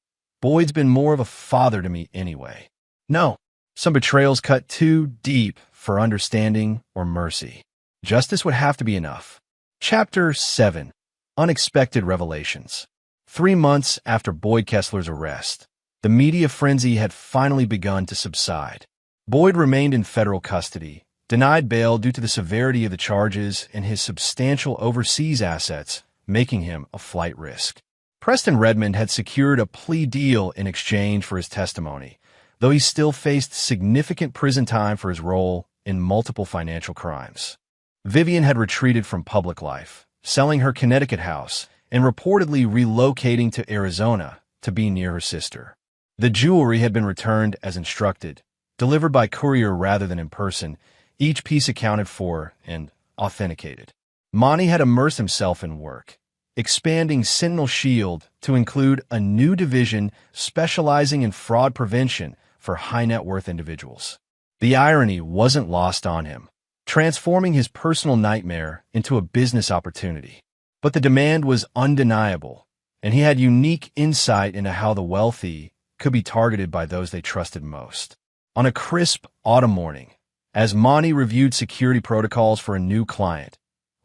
"Boyd's been more of a father to me anyway." No, some betrayals cut too deep for understanding or mercy. Justice would have to be enough. Chapter 7. Unexpected Revelations. 3 months after Boyd Kessler's arrest, the media frenzy had finally begun to subside. Boyd remained in federal custody, denied bail due to the severity of the charges and his substantial overseas assets, making him a flight risk. Preston Redmond had secured a plea deal in exchange for his testimony, though he still faced significant prison time for his role in multiple financial crimes. Vivian had retreated from public life, selling her Connecticut house and reportedly relocating to Arizona to be near her sister. The jewelry had been returned as instructed, delivered by courier rather than in person, each piece accounted for and authenticated. Monty had immersed himself in work, expanding Sentinel Shield to include a new division specializing in fraud prevention for high-net-worth individuals. The irony wasn't lost on him, transforming his personal nightmare into a business opportunity. But the demand was undeniable, and he had unique insight into how the wealthy could be targeted by those they trusted most. On a crisp autumn morning, as Monty reviewed security protocols for a new client,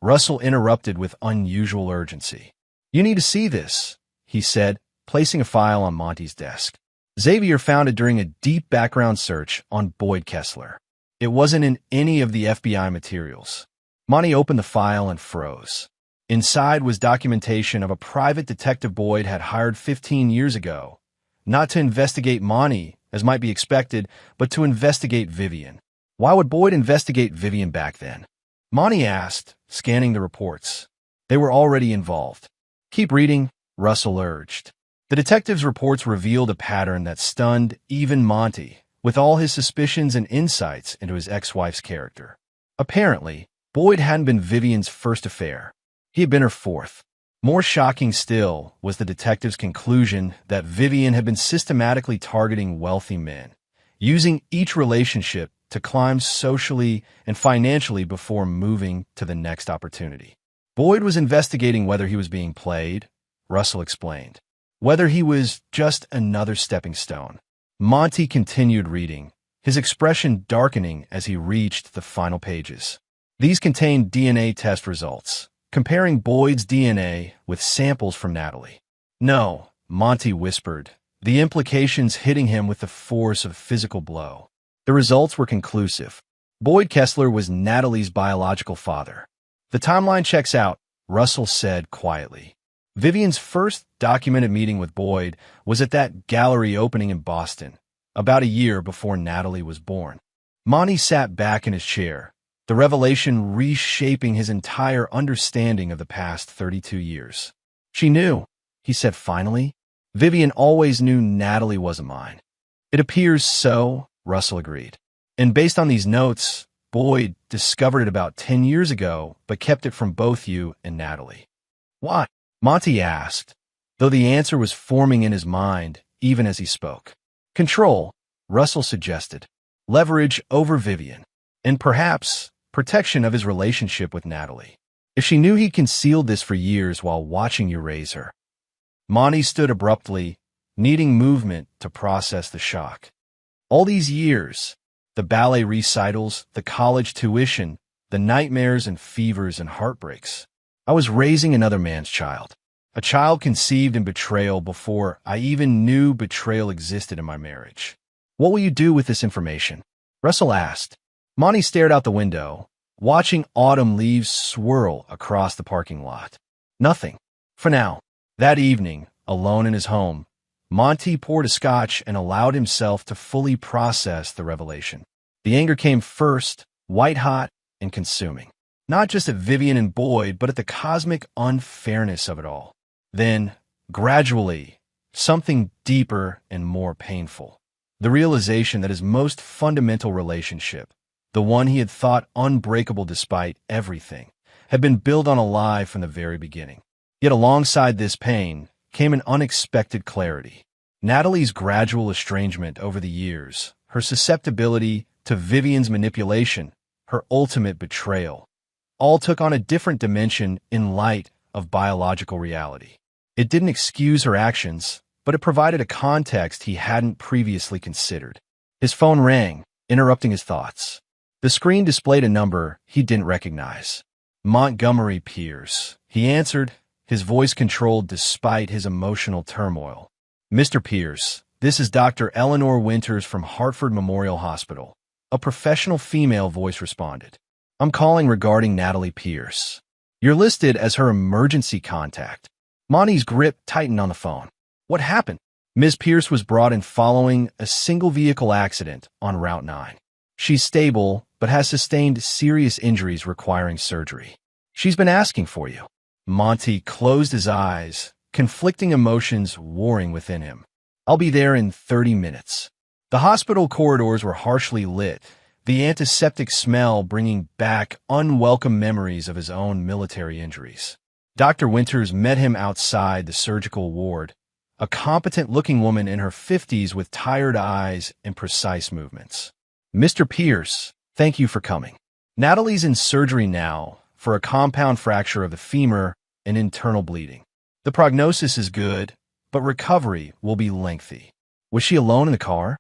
Russell interrupted with unusual urgency. "You need to see this," he said, placing a file on Monty's desk. Xavier found it during a deep background search on Boyd Kessler. It wasn't in any of the FBI materials. Monty opened the file and froze. Inside was documentation of a private detective Boyd had hired 15 years ago, not to investigate Monty, as might be expected, but to investigate Vivian. Why would Boyd investigate Vivian back then? Monty asked, scanning the reports. They were already involved. "Keep reading," Russell urged. The detective's reports revealed a pattern that stunned even Monty, with all his suspicions and insights into his ex-wife's character. Apparently, Boyd hadn't been Vivian's first affair. He had been her fourth. More shocking still was the detective's conclusion that Vivian had been systematically targeting wealthy men, using each relationship to climb socially and financially before moving to the next opportunity. Boyd was investigating whether he was being played, Russell explained, whether he was just another stepping stone. Monty continued reading, his expression darkening as he reached the final pages. These contained DNA test results, comparing Boyd's DNA with samples from Natalie. "No," Monty whispered, the implications hitting him with the force of a physical blow. The results were conclusive. Boyd Kessler was Natalie's biological father. "The timeline checks out," Russell said quietly. Vivian's first documented meeting with Boyd was at that gallery opening in Boston, about a year before Natalie was born. Monty sat back in his chair, the revelation reshaping his entire understanding of the past 32 years. "She knew," he said finally. "Vivian always knew Natalie wasn't mine." "It appears so," Russell agreed. "And based on these notes, Boyd discovered it about 10 years ago, but kept it from both you and Natalie." "Why?" Monty asked, though the answer was forming in his mind even as he spoke. "Control," Russell suggested. "Leverage over Vivian. And perhaps protection of his relationship with Natalie. If she knew he concealed this for years while watching you raise her." Monty stood abruptly, needing movement to process the shock. All these years, the ballet recitals, the college tuition, the nightmares and fevers and heartbreaks. I was raising another man's child. A child conceived in betrayal before I even knew betrayal existed in my marriage. "What will you do with this information?" Russell asked. Monty stared out the window, watching autumn leaves swirl across the parking lot. "Nothing. For now." That evening, alone in his home, Monty poured a scotch and allowed himself to fully process the revelation. The anger came first, white-hot and consuming. Not just at Vivian and Boyd, but at the cosmic unfairness of it all. Then, gradually, something deeper and more painful. The realization that his most fundamental relationship, the one he had thought unbreakable despite everything, had been built on a lie from the very beginning. Yet alongside this pain came an unexpected clarity. Natalie's gradual estrangement over the years, her susceptibility to Vivian's manipulation, her ultimate betrayal, all took on a different dimension in light of biological reality. It didn't excuse her actions, but it provided a context he hadn't previously considered. His phone rang, interrupting his thoughts. The screen displayed a number he didn't recognize. Montgomery Pierce. He answered, his voice controlled despite his emotional turmoil. Mr. Pierce, this is Dr. Eleanor Winters from Hartford Memorial Hospital. A professional female voice responded. I'm calling regarding Natalie Pierce. You're listed as her emergency contact. Monty's grip tightened on the phone. What happened? Ms. Pierce was brought in following a single-vehicle accident on Route 9. She's stable, but has sustained serious injuries requiring surgery. She's been asking for you. Monty closed his eyes, conflicting emotions warring within him. I'll be there in 30 minutes. The hospital corridors were harshly lit, the antiseptic smell bringing back unwelcome memories of his own military injuries. Dr. Winters met him outside the surgical ward, a competent-looking woman in her 50s with tired eyes and precise movements. Mr. Pierce, thank you for coming. Natalie's in surgery now for a compound fracture of the femur and internal bleeding. The prognosis is good, but recovery will be lengthy. Was she alone in the car?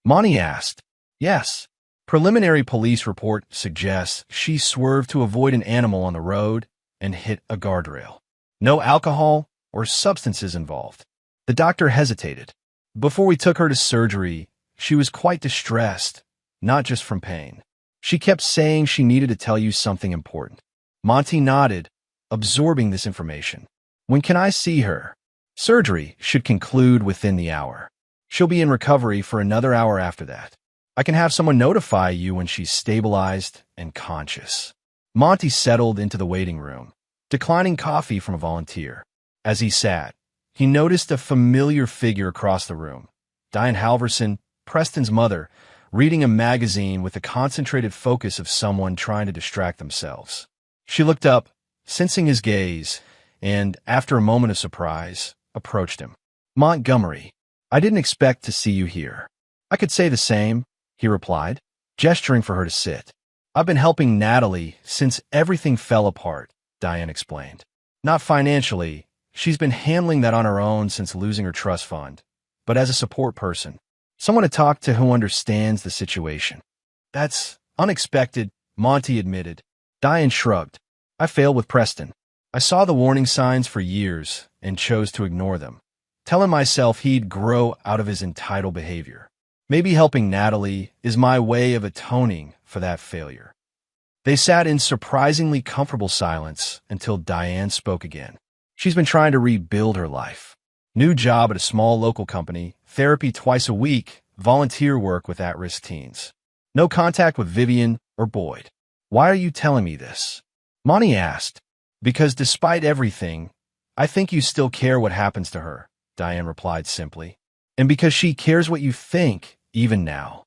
Monty asked. Yes. Preliminary police report suggests she swerved to avoid an animal on the road and hit a guardrail. No alcohol or substances involved. The doctor hesitated. Before we took her to surgery, she was quite distressed, not just from pain. She kept saying she needed to tell you something important. Monty nodded, absorbing this information. When can I see her? Surgery should conclude within the hour. She'll be in recovery for another hour after that. I can have someone notify you when she's stabilized and conscious. Monty settled into the waiting room, declining coffee from a volunteer. As he sat, he noticed a familiar figure across the room. Diane Halverson, Preston's mother, reading a magazine with the concentrated focus of someone trying to distract themselves. She looked up, sensing his gaze, and, after a moment of surprise, approached him. Montgomery, I didn't expect to see you here. I could say the same, he replied, gesturing for her to sit. I've been helping Natalie since everything fell apart, Diane explained. Not financially, she's been handling that on her own since losing her trust fund, but as a support person, someone to talk to who understands the situation. That's unexpected, Monty admitted. Diane shrugged. I failed with Preston. I saw the warning signs for years and chose to ignore them, telling myself he'd grow out of his entitled behavior. Maybe helping Natalie is my way of atoning for that failure. They sat in surprisingly comfortable silence until Diane spoke again. She's been trying to rebuild her life. New job at a small local company, therapy twice a week, volunteer work with at-risk teens. No contact with Vivian or Boyd. Why are you telling me this? Monty asked. Because despite everything, I think you still care what happens to her, Diane replied simply. And because she cares what you think, even now.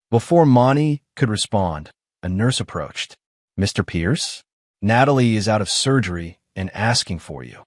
Before Monty could respond, a nurse approached. Mr. Pierce? Natalie is out of surgery and asking for you.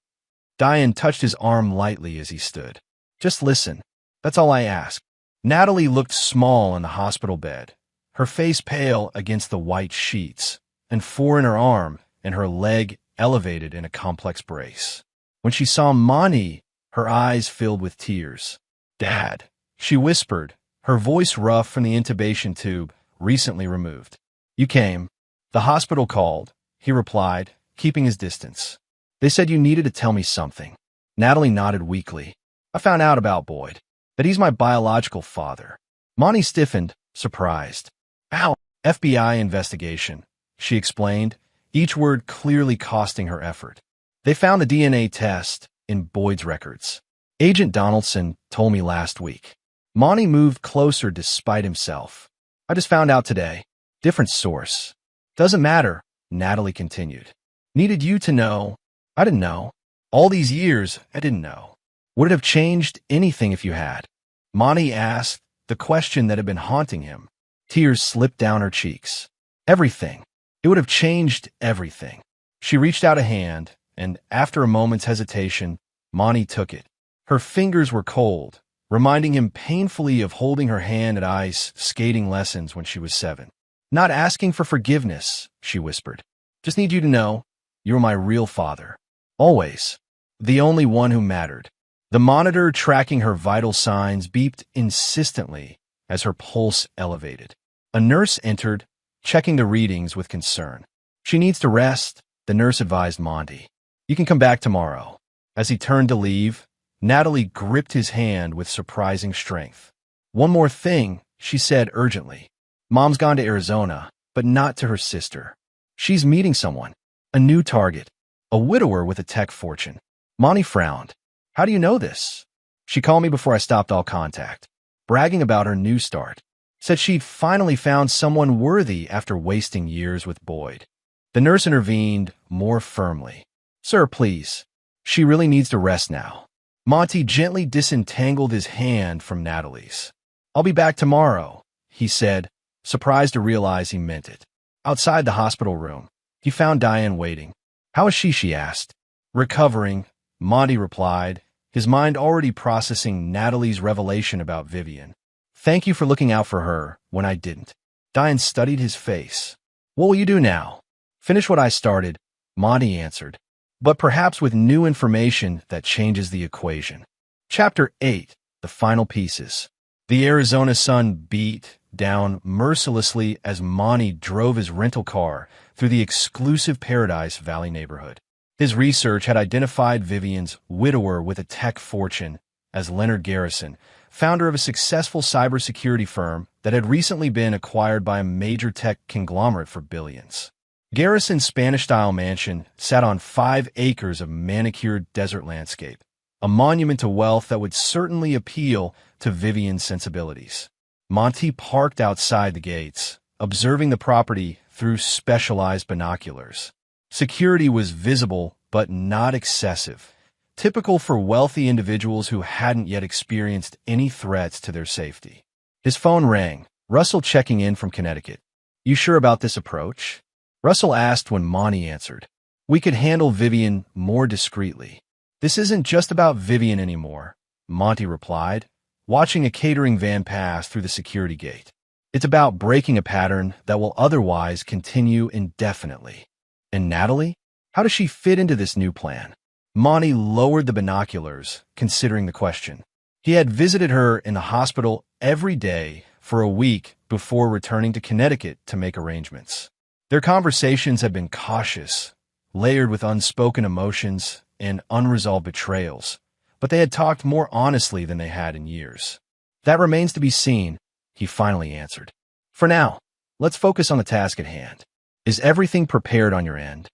Diane touched his arm lightly as he stood. Just listen. That's all I ask. Natalie looked small in the hospital bed, her face pale against the white sheets, and four in her arm and her leg elevated in a complex brace. When she saw Monty, her eyes filled with tears. Dad, she whispered, her voice rough from the intubation tube, recently removed. You came. The hospital called, he replied, keeping his distance. They said you needed to tell me something. Natalie nodded weakly. I found out about Boyd, that he's my biological father. Monty stiffened, surprised. Ow, FBI investigation, she explained, each word clearly costing her effort. They found the DNA test in Boyd's records. Agent Donaldson told me last week. Monty moved closer despite himself. I just found out today. Different source. Doesn't matter, Natalie continued. Needed you to know. I didn't know. All these years, I didn't know. Would it have changed anything if you had? Monty asked, the question that had been haunting him. Tears slipped down her cheeks. Everything. It would have changed everything. She reached out a hand, and after a moment's hesitation, Monty took it. Her fingers were cold, reminding him painfully of holding her hand at ice skating lessons when she was 7. Not asking for forgiveness, she whispered. Just need you to know, you're my real father. Always. The only one who mattered. The monitor tracking her vital signs beeped insistently as her pulse elevated. A nurse entered, checking the readings with concern. She needs to rest, the nurse advised Monty. You can come back tomorrow. As he turned to leave, Natalie gripped his hand with surprising strength. One more thing, she said urgently. Mom's gone to Arizona, but not to her sister. She's meeting someone, a new target, a widower with a tech fortune. Monty frowned. How do you know this? She called me before I stopped all contact, bragging about her new start. Said she'd finally found someone worthy after wasting years with Boyd. The nurse intervened more firmly. Sir, please. She really needs to rest now. Monty gently disentangled his hand from Natalie's. I'll be back tomorrow, he said, surprised to realize he meant it. Outside the hospital room, he found Diane waiting. How is she? She asked. Recovering, Monty replied, his mind already processing Natalie's revelation about Vivian. Thank you for looking out for her when I didn't. Diane studied his face. What will you do now? Finish what I started, Monty answered, but perhaps with new information that changes the equation. Chapter 8. The Final Pieces. The Arizona sun beat down mercilessly as Monty drove his rental car through the exclusive Paradise Valley neighborhood. His research had identified Vivian's widower with a tech fortune as Leonard Garrison, founder of a successful cybersecurity firm that had recently been acquired by a major tech conglomerate for billions. Garrison's Spanish-style mansion sat on 5 acres of manicured desert landscape, a monument to wealth that would certainly appeal to Vivian's sensibilities. Monty parked outside the gates, observing the property through specialized binoculars. Security was visible but not excessive, typical for wealthy individuals who hadn't yet experienced any threats to their safety. His phone rang, Russell checking in from Connecticut. You sure about this approach? Russell asked when Monty answered. We could handle Vivian more discreetly. This isn't just about Vivian anymore, Monty replied, watching a catering van pass through the security gate. It's about breaking a pattern that will otherwise continue indefinitely. And Natalie? How does she fit into this new plan? Monty lowered the binoculars, considering the question. He had visited her in the hospital every day for a week before returning to Connecticut to make arrangements. Their conversations had been cautious, layered with unspoken emotions and unresolved betrayals, but they had talked more honestly than they had in years. That remains to be seen, he finally answered. For now, let's focus on the task at hand. Is everything prepared on your end?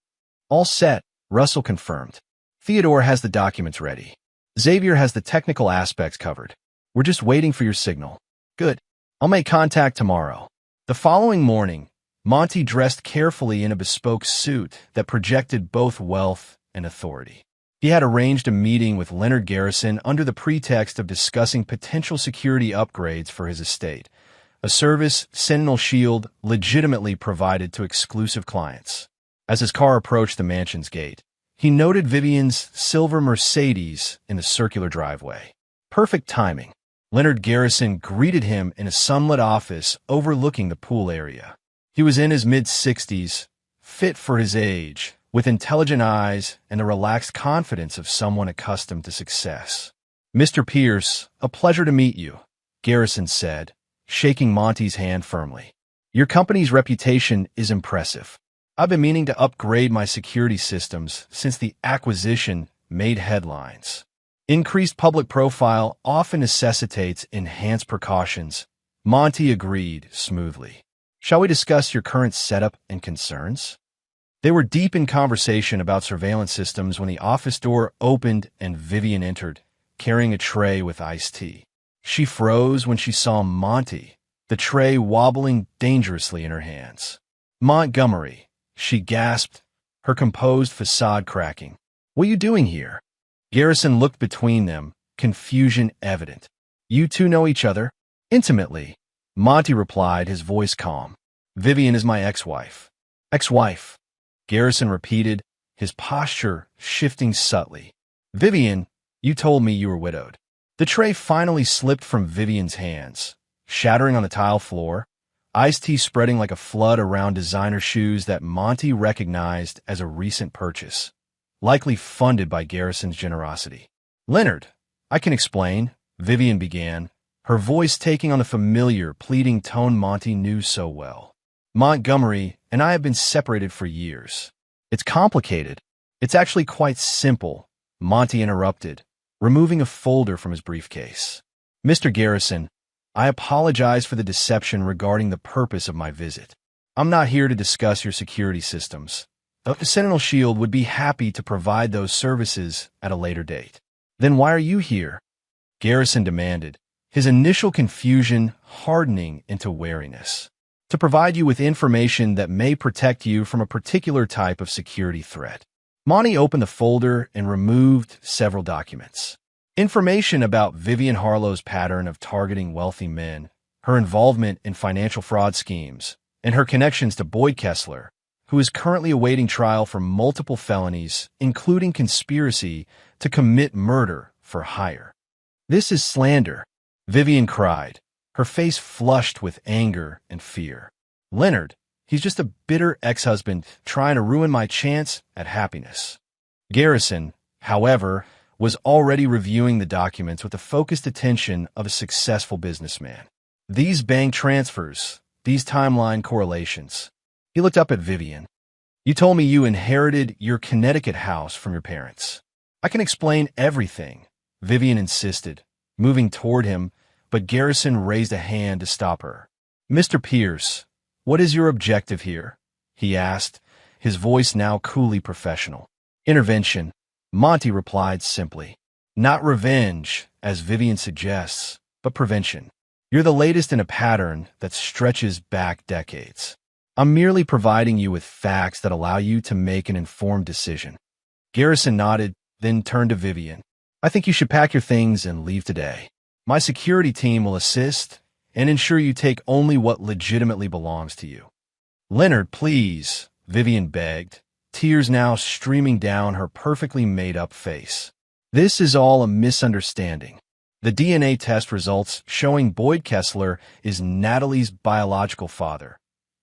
All set, Russell confirmed. Theodore has the documents ready. Xavier has the technical aspects covered. We're just waiting for your signal. Good. I'll make contact tomorrow. The following morning, Monty dressed carefully in a bespoke suit that projected both wealth and authority. He had arranged a meeting with Leonard Garrison under the pretext of discussing potential security upgrades for his estate, a service Sentinel Shield legitimately provided to exclusive clients. As his car approached the mansion's gate, he noted Vivian's silver Mercedes in the circular driveway. Perfect timing. Leonard Garrison greeted him in a sunlit office overlooking the pool area. He was in his mid-60s, fit for his age, with intelligent eyes and the relaxed confidence of someone accustomed to success. Mr. Pierce, a pleasure to meet you, Garrison said, shaking Monty's hand firmly. Your company's reputation is impressive. I've been meaning to upgrade my security systems since the acquisition made headlines. Increased public profile often necessitates enhanced precautions. Monty agreed smoothly. Shall we discuss your current setup and concerns? They were deep in conversation about surveillance systems when the office door opened and Vivian entered, carrying a tray with iced tea. She froze when she saw Monty, the tray wobbling dangerously in her hands. Montgomery, she gasped, her composed facade cracking. What are you doing here? Garrison looked between them, confusion evident. You two know each other? Intimately, Monty replied, his voice calm. Vivian is my ex-wife. Ex-wife, Garrison repeated, his posture shifting subtly. Vivian, you told me you were widowed. The tray finally slipped from Vivian's hands, shattering on the tile floor, iced tea spreading like a flood around designer shoes that Monty recognized as a recent purchase, likely funded by Garrison's generosity. Leonard, I can explain, Vivian began, her voice taking on the familiar, pleading tone Monty knew so well. Montgomery and I have been separated for years. It's complicated. It's actually quite simple, Monty interrupted, removing a folder from his briefcase. Mr. Garrison, I apologize for the deception regarding the purpose of my visit. I'm not here to discuss your security systems. The Sentinel Shield would be happy to provide those services at a later date. Then why are you here? Garrison demanded, his initial confusion hardening into wariness. To provide you with information that may protect you from a particular type of security threat. Monty opened the folder and removed several documents. Information about Vivian Harlow's pattern of targeting wealthy men, her involvement in financial fraud schemes, and her connections to Boyd Kessler, who is currently awaiting trial for multiple felonies, including conspiracy to commit murder for hire. This is slander, Vivian cried, her face flushed with anger and fear. Leonard, he's just a bitter ex-husband trying to ruin my chance at happiness. Garrison, however, was already reviewing the documents with the focused attention of a successful businessman. These bank transfers, these timeline correlations. He looked up at Vivian. You told me you inherited your Connecticut house from your parents. I can explain everything, Vivian insisted, moving toward him, but Garrison raised a hand to stop her. Mr. Pierce, what is your objective here? He asked, his voice now coolly professional. Intervention, Monty replied simply. Not revenge, as Vivian suggests, but prevention. You're the latest in a pattern that stretches back decades. I'm merely providing you with facts that allow you to make an informed decision. Garrison nodded, then turned to Vivian. I think you should pack your things and leave today. My security team will assist and ensure you take only what legitimately belongs to you. Leonard, please, Vivian begged, tears now streaming down her perfectly made-up face. This is all a misunderstanding. The DNA test results showing Boyd Kessler is Natalie's biological father.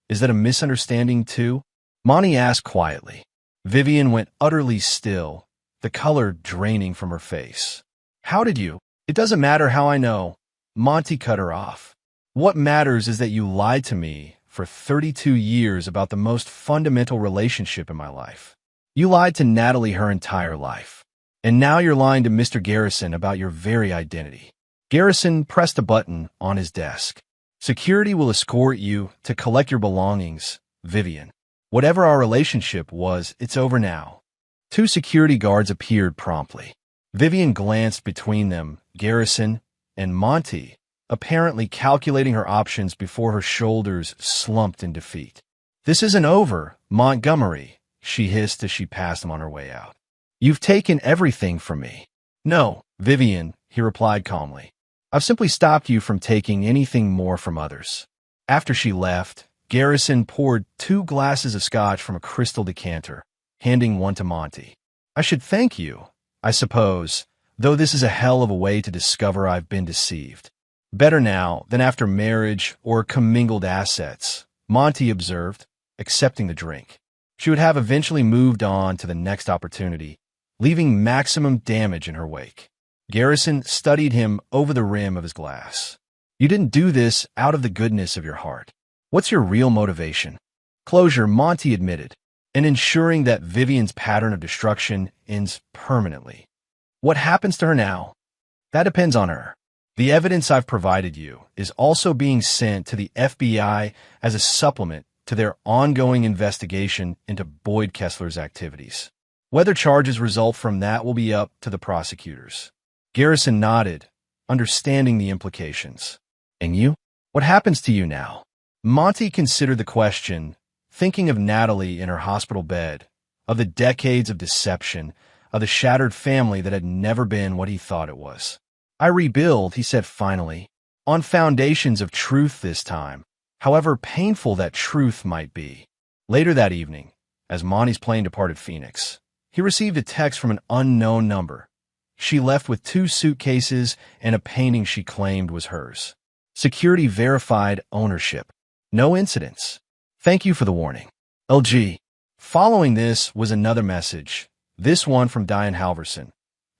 Is that a misunderstanding too? Monty asked quietly. Vivian went utterly still, the color draining from her face. How did you? It doesn't matter how I know. Monty cut her off. What matters is that you lied to me for 32 years about the most fundamental relationship in my life. You lied to Natalie her entire life. And now you're lying to Mr. Garrison about your very identity. Garrison pressed a button on his desk. Security will escort you to collect your belongings, Vivian. Whatever our relationship was, it's over now. 2 security guards appeared promptly. Vivian glanced between them, Garrison and Monty, apparently calculating her options before her shoulders slumped in defeat. This isn't over, Montgomery, she hissed as she passed him on her way out. You've taken everything from me. No, Vivian, he replied calmly. I've simply stopped you from taking anything more from others. After she left, Garrison poured 2 glasses of scotch from a crystal decanter, handing one to Monty. I should thank you, I suppose, though this is a hell of a way to discover I've been deceived. Better now than after marriage or commingled assets, Monty observed, accepting the drink. She would have eventually moved on to the next opportunity, leaving maximum damage in her wake. Garrison studied him over the rim of his glass. You didn't do this out of the goodness of your heart. What's your real motivation? Closure, Monty admitted, and ensuring that Vivian's pattern of destruction ends permanently. What happens to her now? That depends on her. The evidence I've provided you is also being sent to the FBI as a supplement to their ongoing investigation into Boyd Kessler's activities. Whether charges result from that will be up to the prosecutors. Garrison nodded, understanding the implications. And you? What happens to you now? Monty considered the question, thinking of Natalie in her hospital bed, of the decades of deception, of the shattered family that had never been what he thought it was. I rebuild, he said finally, on foundations of truth this time, however painful that truth might be. Later that evening, as Monty's plane departed Phoenix, he received a text from an unknown number. She left with 2 suitcases and a painting she claimed was hers. Security verified ownership. No incidents. Thank you for the warning. LG. Following this was another message, this one from Diane Halverson.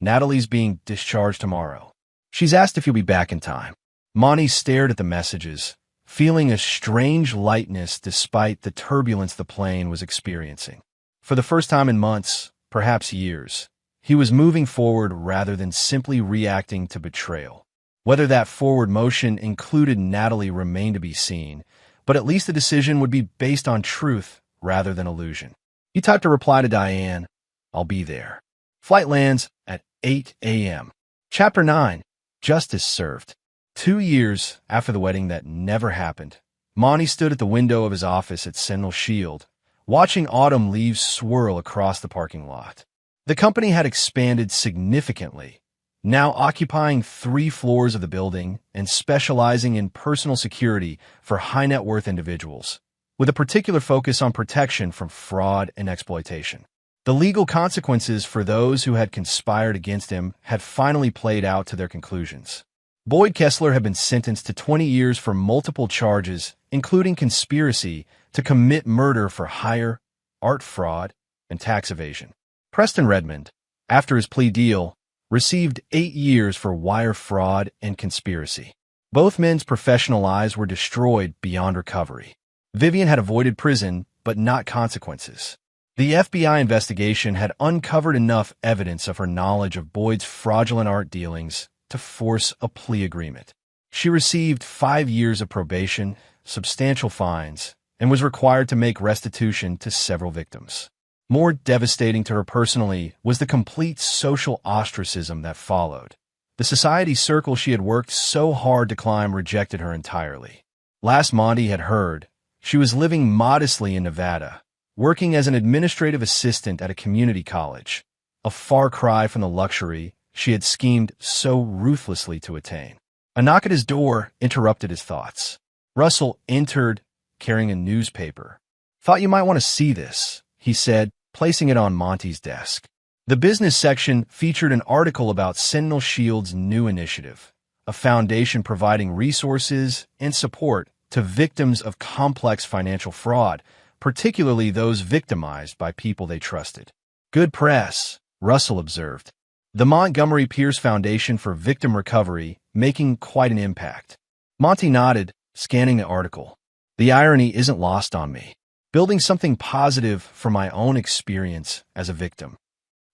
Natalie's being discharged tomorrow. She's asked if you'll be back in time. Monty stared at the messages, feeling a strange lightness despite the turbulence the plane was experiencing. For the first time in months, perhaps years, he was moving forward rather than simply reacting to betrayal. Whether that forward motion included Natalie remained to be seen, but at least the decision would be based on truth rather than illusion. He typed a reply to Diane, "I'll be there." Flight lands at 8 a.m. Chapter 9, Justice Served. 2 years after the wedding that never happened, Monty stood at the window of his office at Sentinel Shield, watching autumn leaves swirl across the parking lot. The company had expanded significantly, now occupying 3 floors of the building and specializing in personal security for high-net-worth individuals, with a particular focus on protection from fraud and exploitation. The legal consequences for those who had conspired against him had finally played out to their conclusions. Boyd Kessler had been sentenced to 20 years for multiple charges, including conspiracy to commit murder for hire, art fraud, and tax evasion. Preston Redmond, after his plea deal, received 8 years for wire fraud and conspiracy. Both men's professional lives were destroyed beyond recovery. Vivian had avoided prison, but not consequences. The FBI investigation had uncovered enough evidence of her knowledge of Boyd's fraudulent art dealings to force a plea agreement. She received 5 years of probation, substantial fines, and was required to make restitution to several victims. More devastating to her personally was the complete social ostracism that followed. The society circle she had worked so hard to climb rejected her entirely. Last Monty had heard, she was living modestly in Nevada, working as an administrative assistant at a community college, a far cry from the luxury she had schemed so ruthlessly to attain. A knock at his door interrupted his thoughts. Russell entered, carrying a newspaper. "Thought you might want to see this," he said, placing it on Monty's desk. The business section featured an article about Sentinel Shield's new initiative, a foundation providing resources and support to victims of complex financial fraud, particularly those victimized by people they trusted. "Good press," Russell observed. The Montgomery Pierce Foundation for Victim Recovery making quite an impact. Monty nodded, scanning the article. "The irony isn't lost on me. Building something positive from my own experience as a victim."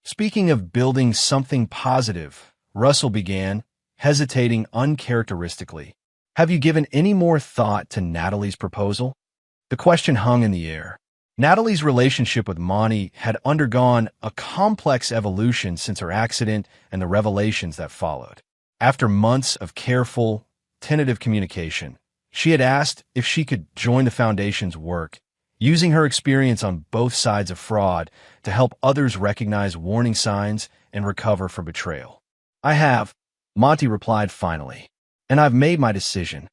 Speaking of building something positive, Russell began, hesitating uncharacteristically. "Have you given any more thought to Natalie's proposal?" The question hung in the air. Natalie's relationship with Monty had undergone a complex evolution since her accident and the revelations that followed. After months of careful, tentative communication, she had asked if she could join the foundation's work, using her experience on both sides of fraud to help others recognize warning signs and recover from betrayal. "I have," Monty replied finally, "and I've made my decision."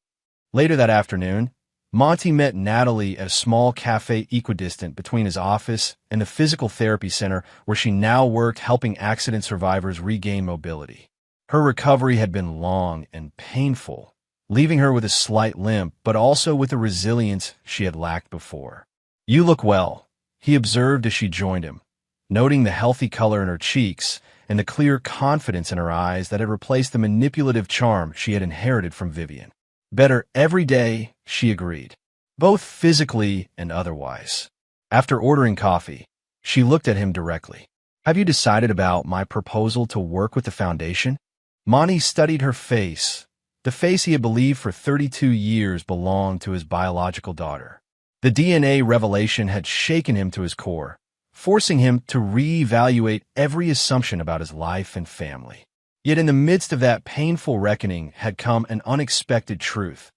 Later that afternoon, Monty met Natalie at a small cafe equidistant between his office and the physical therapy center where she now worked helping accident survivors regain mobility. Her recovery had been long and painful, leaving her with a slight limp, but also with the resilience she had lacked before. "You look well," he observed as she joined him, noting the healthy color in her cheeks and the clear confidence in her eyes that had replaced the manipulative charm she had inherited from Vivian. "Better every day," she agreed, both physically and otherwise. After ordering coffee, she looked at him directly. "Have you decided about my proposal to work with the foundation?" Monty studied her face, the face he had believed for 32 years belonged to his biological daughter. The DNA revelation had shaken him to his core, forcing him to reevaluate every assumption about his life and family. Yet in the midst of that painful reckoning had come an unexpected truth.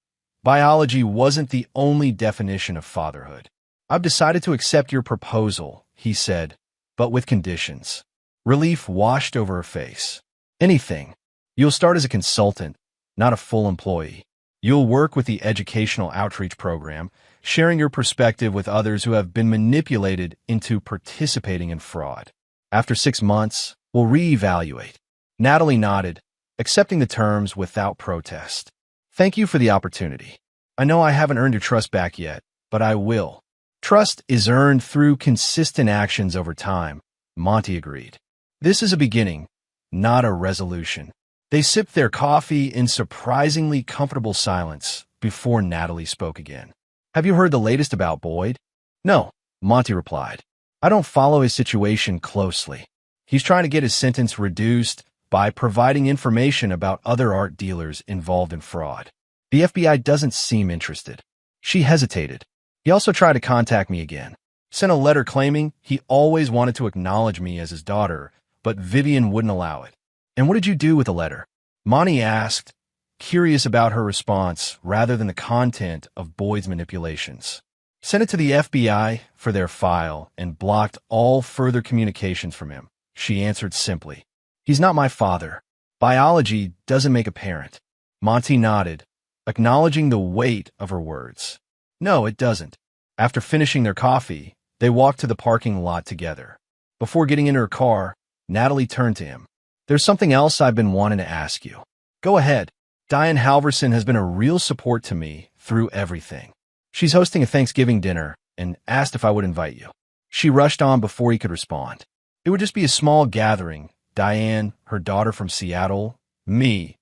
Biology wasn't the only definition of fatherhood. "I've decided to accept your proposal," he said, "but with conditions." Relief washed over her face. "Anything. You'll start as a consultant, not a full employee. You'll work with the educational outreach program, sharing your perspective with others who have been manipulated into participating in fraud. After 6 months, we'll reevaluate." Natalie nodded, accepting the terms without protest. "Thank you for the opportunity. I know I haven't earned your trust back yet, but I will." "Trust is earned through consistent actions over time," Monty agreed. "This is a beginning, not a resolution." They sipped their coffee in surprisingly comfortable silence, before Natalie spoke again. Have you heard the latest about Boyd? No, Monty replied. I don't follow his situation closely. He's trying to get his sentence reduced by providing information about other art dealers involved in fraud. The FBI doesn't seem interested. She hesitated. He also tried to contact me again. Sent a letter claiming he always wanted to acknowledge me as his daughter, but Vivian wouldn't allow it. And what did you do with the letter? Monty asked, curious about her response rather than the content of Boyd's manipulations. Sent it to the FBI for their file and blocked all further communications from him. She answered simply, He's not my father. Biology doesn't make a parent. Monty nodded, acknowledging the weight of her words. No, it doesn't. After finishing their coffee, they walked to the parking lot together. Before getting into her car, Natalie turned to him. There's something else I've been wanting to ask you. Go ahead. Diane Halverson has been a real support to me through everything. She's hosting a Thanksgiving dinner and asked if I would invite you. She rushed on before he could respond. It would just be a small gathering. Diane, her daughter from Seattle, me,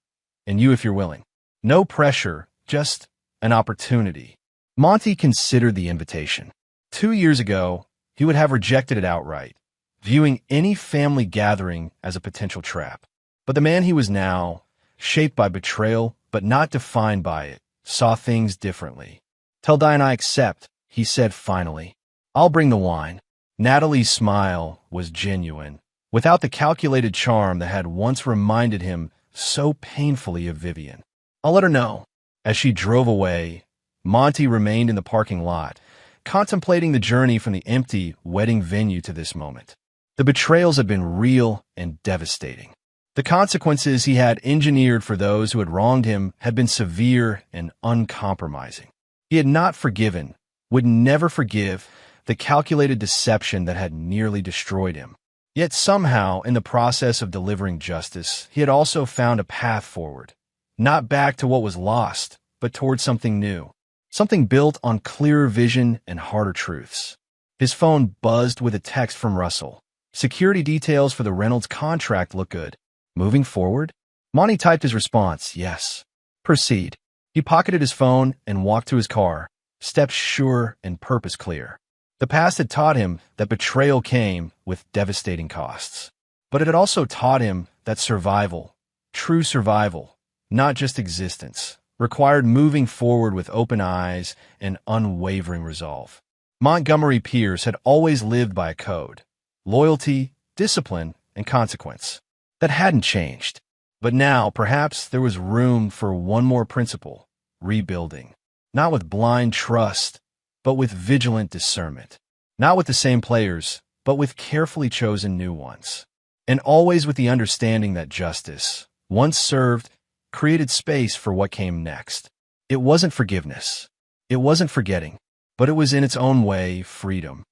and you if you're willing. No pressure, just an opportunity. Monty considered the invitation. 2 years ago, he would have rejected it outright, viewing any family gathering as a potential trap. But the man he was now, shaped by betrayal but not defined by it, saw things differently. Tell Diane I accept, he said finally. I'll bring the wine. Natalie's smile was genuine, without the calculated charm that had once reminded him so painfully of Vivian. I'll let her know. As she drove away, Monty remained in the parking lot, contemplating the journey from the empty wedding venue to this moment. The betrayals had been real and devastating. The consequences he had engineered for those who had wronged him had been severe and uncompromising. He had not forgiven, would never forgive, the calculated deception that had nearly destroyed him. Yet somehow, in the process of delivering justice, he had also found a path forward, not back to what was lost, but toward something new, something built on clearer vision and harder truths. His phone buzzed with a text from Russell. Security details for the Reynolds contract look good. Moving forward? Monty typed his response, yes. Proceed. He pocketed his phone and walked to his car, steps sure and purpose clear. The past had taught him that betrayal came with devastating costs. But it had also taught him that survival, true survival, not just existence, required moving forward with open eyes and unwavering resolve. Montgomery Pierce had always lived by a code: loyalty, discipline, and consequence. That hadn't changed. But now, perhaps, there was room for one more principle: rebuilding. Not with blind trust, but with vigilant discernment. Not with the same players, but with carefully chosen new ones. And always with the understanding that justice, once served, created space for what came next. It wasn't forgiveness. It wasn't forgetting. But it was in its own way freedom.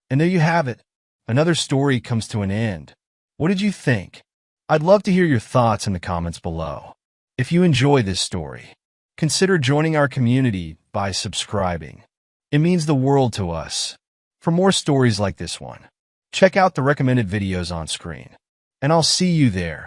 And there you have it. Another story comes to an end. What did you think? I'd love to hear your thoughts in the comments below. If you enjoy this story, consider joining our community by subscribing. It means the world to us. For more stories like this one, check out the recommended videos on screen. And I'll see you there.